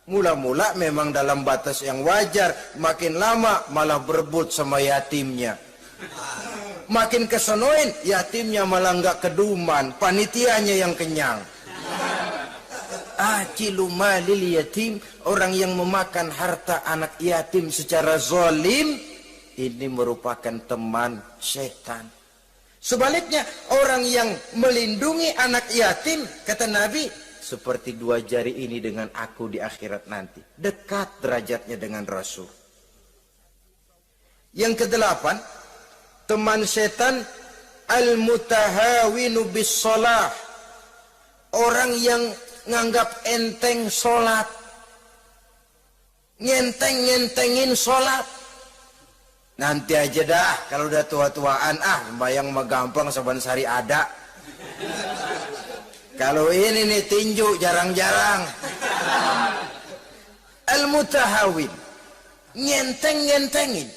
Mula-mula memang dalam batas yang wajar. Makin lama malah berebut sama yatimnya. Makin kesonoin, yatimnya malah nggak keduman, panitianya yang kenyang. Akilu malil yatim, orang yang memakan harta anak yatim secara zalim, ini merupakan teman setan. Sebaliknya, orang yang melindungi anak yatim, kata Nabi, seperti dua jari ini dengan aku di akhirat nanti. Dekat derajatnya dengan Rasul. Yang kedelapan, teman setan al-mutahawinu bis shalah. Orang yang nganggap enteng sholat, ngenteng-ngentengin sholat. Nanti aja dah, kalau udah tua-tuaan, sembahyang mah gampang, saban sehari ada. Kalau ini nih tinju jarang-jarang. Al-mutahawin, ngenteng-ngentengin.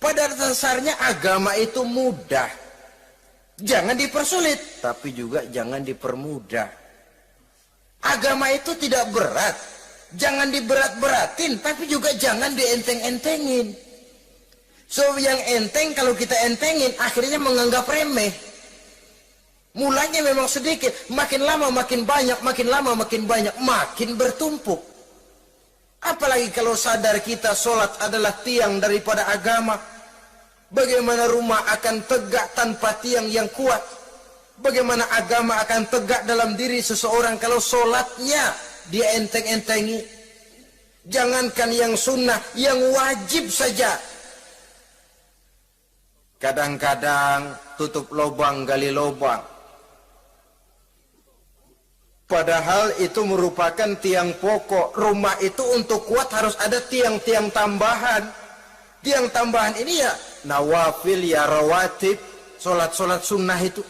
Pada dasarnya agama itu mudah, jangan dipersulit, tapi juga jangan dipermudah. Agama itu tidak berat, jangan diberat-beratin, tapi juga jangan dienteng-entengin. So yang enteng kalau kita entengin akhirnya menganggap remeh. Mulanya memang sedikit, makin lama makin banyak, makin lama makin banyak, makin bertumpuk. Apalagi kalau sadar kita sholat adalah tiang daripada agama. Bagaimana rumah akan tegak tanpa tiang yang kuat? Bagaimana agama akan tegak dalam diri seseorang kalau sholatnya dia enteng-entengi? Jangankan yang sunnah, yang wajib saja. Kadang-kadang tutup lubang, gali lubang. Padahal itu merupakan tiang pokok. Rumah itu untuk kuat harus ada tiang-tiang tambahan. Tiang tambahan ini ya nawafil, ya rawatib, solat-solat sunnah itu.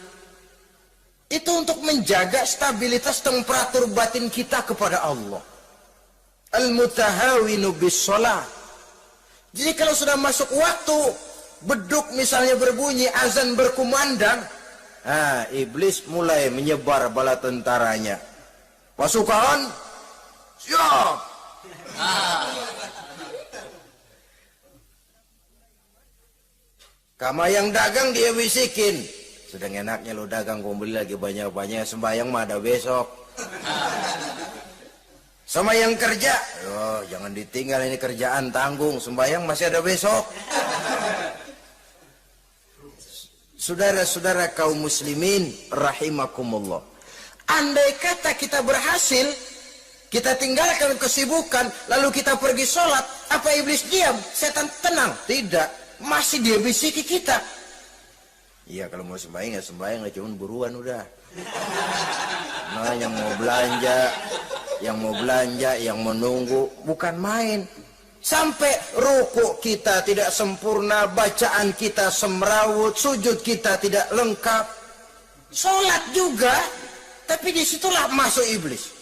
Itu untuk menjaga stabilitas temperatur batin kita kepada Allah. Al-mutahawinu bis shalah. Jadi kalau sudah masuk waktu, beduk misalnya berbunyi, azan berkumandang, iblis mulai menyebar bala tentaranya. Pasukan, siap. Kama yang dagang dia bisikin, sedang enaknya lo dagang, kau beli lagi banyak-banyak, sembahyang mah ada besok. Sama yang kerja, jangan ditinggal, ini kerjaan tanggung, sembahyang masih ada besok. Saudara-saudara kaum muslimin rahimakumullah, andai kata kita berhasil, kita tinggalkan kesibukan, lalu kita pergi sholat, apa iblis diam? Setan tenang? Tidak, masih dia bisiki kita. Iya, kalau mau sembahyang ya sembahyang, cuman buruan udah. Nah, yang mau belanja, yang menunggu, bukan main. Sampai ruku kita tidak sempurna, bacaan kita semrawut, sujud kita tidak lengkap, sholat juga, tapi disitulah masuk iblis.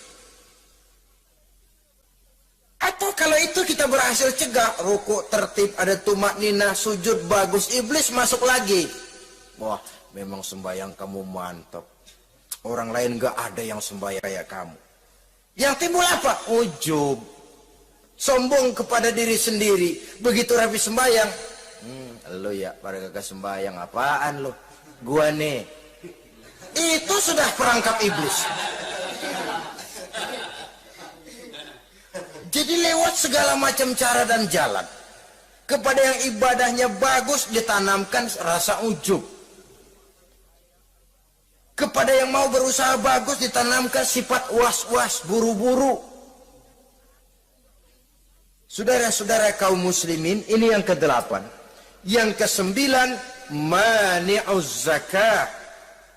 Atau kalau itu kita berhasil cegah, ruku tertib, ada tumakninah, sujud bagus, iblis masuk lagi. Wah, memang sembahyang kamu mantap, orang lain gak ada yang sembahyang kayak kamu. Yang timbul apa? Ujub, sombong kepada diri sendiri. Begitu rapi sembahyang, lo ya pada kagak sembahyang, apaan lo? Gua nih. Itu sudah perangkap iblis. Jadi lewat segala macam cara dan jalan, kepada yang ibadahnya bagus ditanamkan rasa ujub, kepada yang mau berusaha bagus ditanamkan sifat was-was, buru-buru. Saudara-saudara kaum muslimin, ini yang ke-8. Yang ke-9, mani'uz zakah.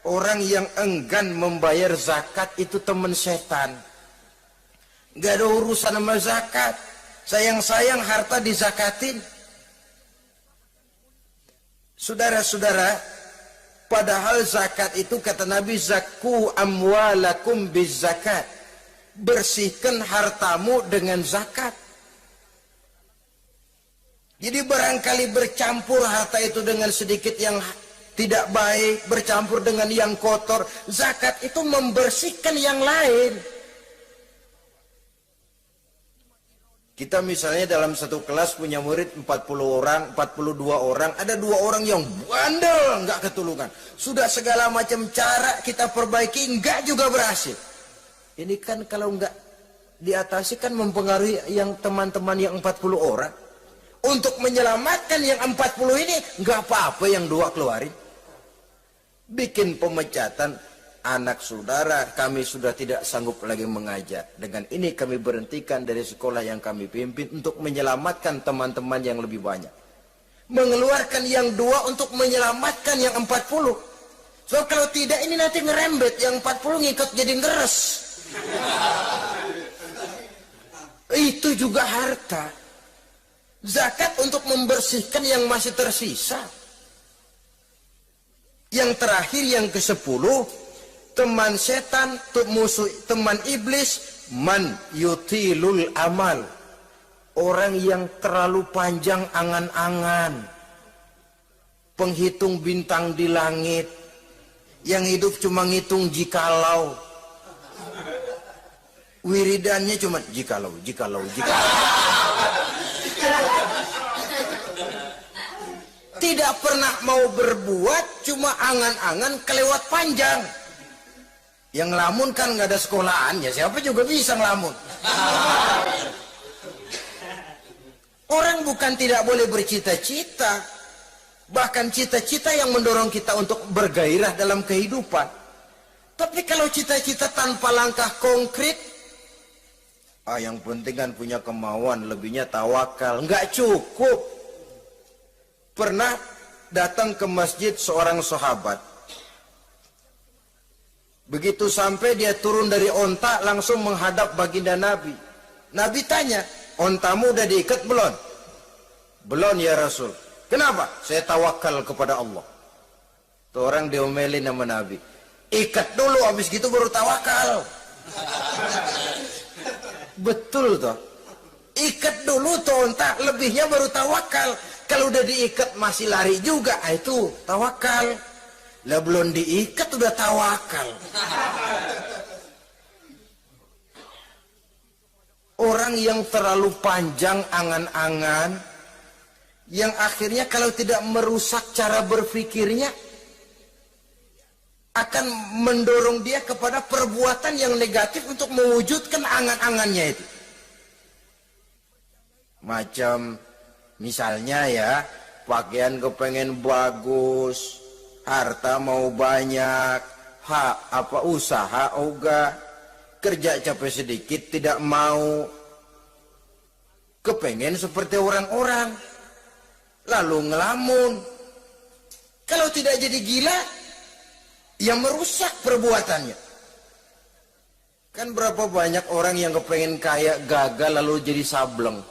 Orang yang enggan membayar zakat itu teman setan. Gak ada urusan sama zakat. Sayang-sayang harta dizakatin. Saudara-saudara, padahal zakat itu kata Nabi, zakku amwalakum biz zakat. Bersihkan hartamu dengan zakat. Jadi barangkali bercampur harta itu dengan sedikit yang tidak baik, bercampur dengan yang kotor. Zakat itu membersihkan yang lain. Kita misalnya dalam satu kelas punya murid 40 orang, 42 orang, ada 2 orang yang bandel, nggak ketulungan. Sudah segala macam cara kita perbaiki, nggak juga berhasil. Ini kan kalau nggak diatasi kan mempengaruhi yang teman-teman yang 40 orang. Untuk menyelamatkan yang 40 ini, nggak apa-apa yang 2 keluarin. Bikin pemecatan. Anak saudara, kami sudah tidak sanggup lagi mengajar. Dengan ini kami berhentikan dari sekolah yang kami pimpin untuk menyelamatkan teman-teman yang lebih banyak. Mengeluarkan yang 2 untuk menyelamatkan yang 40. So kalau tidak ini nanti ngerembet, yang 40 ngikut jadi ngeres. Itu juga harta. Zakat untuk membersihkan yang masih tersisa. Yang terakhir yang ke-10, teman setan, musuh, teman iblis, man yutilul amal. Orang yang terlalu panjang angan-angan. Penghitung bintang di langit. Yang hidup cuma ngitung jikalau. Wiridannya cuma jikalau. Tidak pernah mau berbuat, cuma angan-angan kelewat panjang. Yang ngelamun kan nggak ada sekolahan, ya siapa juga bisa ngelamun. Orang bukan tidak boleh bercita-cita, bahkan cita-cita yang mendorong kita untuk bergairah dalam kehidupan. Tapi kalau cita-cita tanpa langkah konkret, yang penting kan punya kemauan, lebihnya tawakal, nggak cukup. Pernah datang ke masjid seorang sahabat. Begitu sampai dia turun dari onta langsung menghadap baginda Nabi. Nabi tanya, ontamu udah diikat belum? Belum ya Rasul. Kenapa? Saya tawakal kepada Allah. Tuh orang diomelin sama Nabi. Ikat dulu, habis gitu baru tawakal. Betul toh. Ikat dulu tuh onta, lebihnya baru tawakal. Kalau udah diikat masih lari juga, itu tawakal. Lah belum diikat udah tawakal. Orang yang terlalu panjang angan-angan, yang akhirnya kalau tidak merusak cara berpikirnya, akan mendorong dia kepada perbuatan yang negatif untuk mewujudkan angan-angannya itu. Macam misalnya ya, pakaian kepengen bagus, harta mau banyak, usaha ogah, kerja capek sedikit tidak mau, kepengen seperti orang-orang, lalu ngelamun. Kalau tidak jadi gila, yang merusak perbuatannya. Kan berapa banyak orang yang kepengen kaya gagal lalu jadi sableng.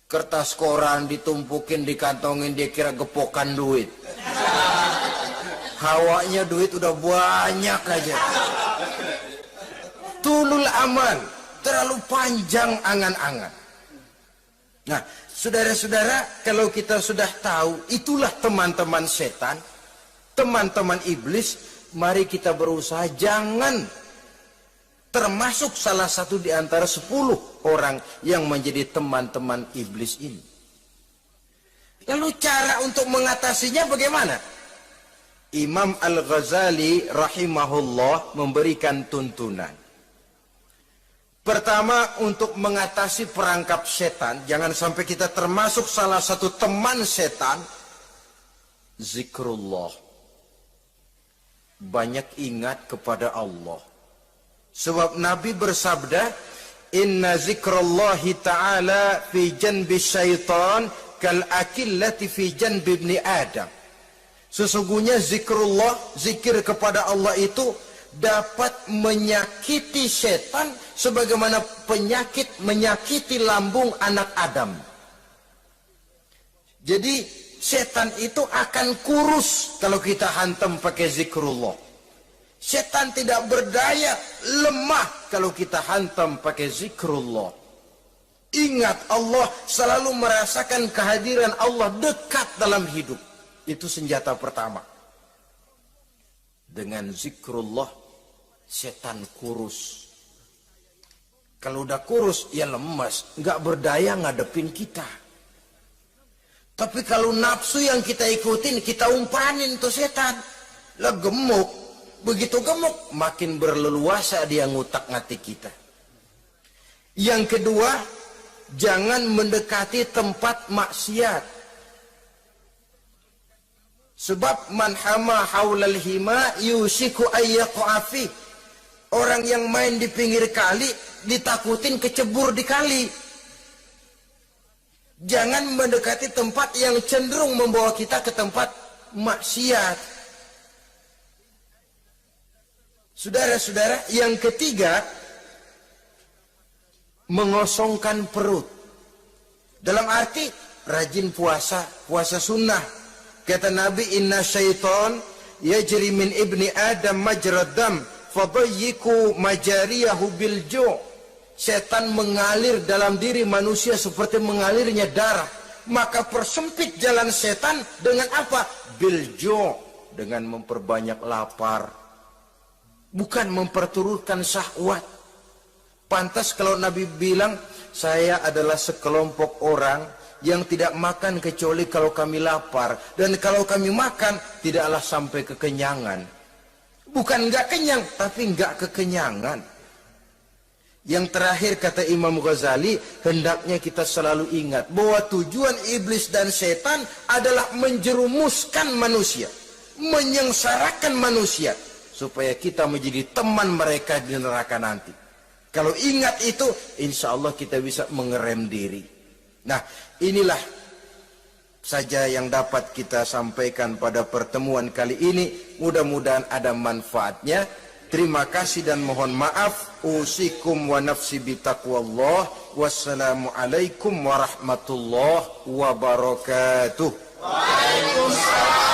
Kertas koran ditumpukin, dikantongin, dia kira gepokan duit. Hawanya duit udah banyak aja. Tulul amal, terlalu panjang angan-angan. Nah, saudara-saudara, kalau kita sudah tahu itulah teman-teman setan, teman-teman iblis, mari kita berusaha jangan termasuk salah satu di antara 10 orang yang menjadi teman-teman iblis ini. Lalu cara untuk mengatasinya bagaimana? Imam Al-Ghazali rahimahullah memberikan tuntunan. Pertama, untuk mengatasi perangkap setan, jangan sampai kita termasuk salah satu teman setan, zikrullah. Banyak ingat kepada Allah. Sebab Nabi bersabda, inna zikrallahi ta'ala fi janbi syaitan kal akillati fi janbi ibni Adam. Sesungguhnya zikrullah, zikir kepada Allah itu dapat menyakiti setan sebagaimana penyakit menyakiti lambung anak Adam. Jadi setan itu akan kurus kalau kita hantam pakai zikrullah. Setan tidak berdaya, lemah kalau kita hantam pakai zikrullah. Ingat Allah, selalu merasakan kehadiran Allah dekat dalam hidup. Itu senjata pertama. Dengan zikrullah, setan kurus. Kalau udah kurus, ya lemas, nggak berdaya ngadepin kita. Tapi kalau nafsu yang kita ikutin, kita umpanin tuh setan. Lah gemuk, begitu gemuk, makin berleluasa dia ngutak-ngatik kita. Yang kedua, jangan mendekati tempat maksiat. Sebab man hama haulal hima yusiku ayyaqafi. Orang yang main di pinggir kali ditakutin kecebur di kali. Jangan mendekati tempat yang cenderung membawa kita ke tempat maksiat. Saudara-saudara, yang ketiga, mengosongkan perut. Dalam arti rajin puasa, puasa sunnah. Kata Nabi, inna syaitan yajri min ibni adam majrad dam fadayyiku majariyahu bil ju'. Setan mengalir dalam diri manusia seperti mengalirnya darah. Maka persempit jalan setan dengan apa? Bil ju', dengan memperbanyak lapar. Bukan memperturutkan syahwat. Pantas kalau Nabi bilang, saya adalah sekelompok orang yang tidak makan kecuali kalau kami lapar. Dan kalau kami makan, tidaklah sampai kekenyangan. Bukan enggak kenyang, tapi enggak kekenyangan. Yang terakhir kata Imam Ghazali, hendaknya kita selalu ingat bahwa tujuan iblis dan setan adalah menjerumuskan manusia, menyengsarakan manusia, supaya kita menjadi teman mereka di neraka nanti. Kalau ingat itu, insya Allah kita bisa mengerem diri. Nah, inilah saja yang dapat kita sampaikan pada pertemuan kali ini. Mudah-mudahan ada manfaatnya. Terima kasih dan mohon maaf. Usikum wa nafsi bitaqwallah. Wassalamualaikum warahmatullahi wabarakatuh. Waalaikumsalam.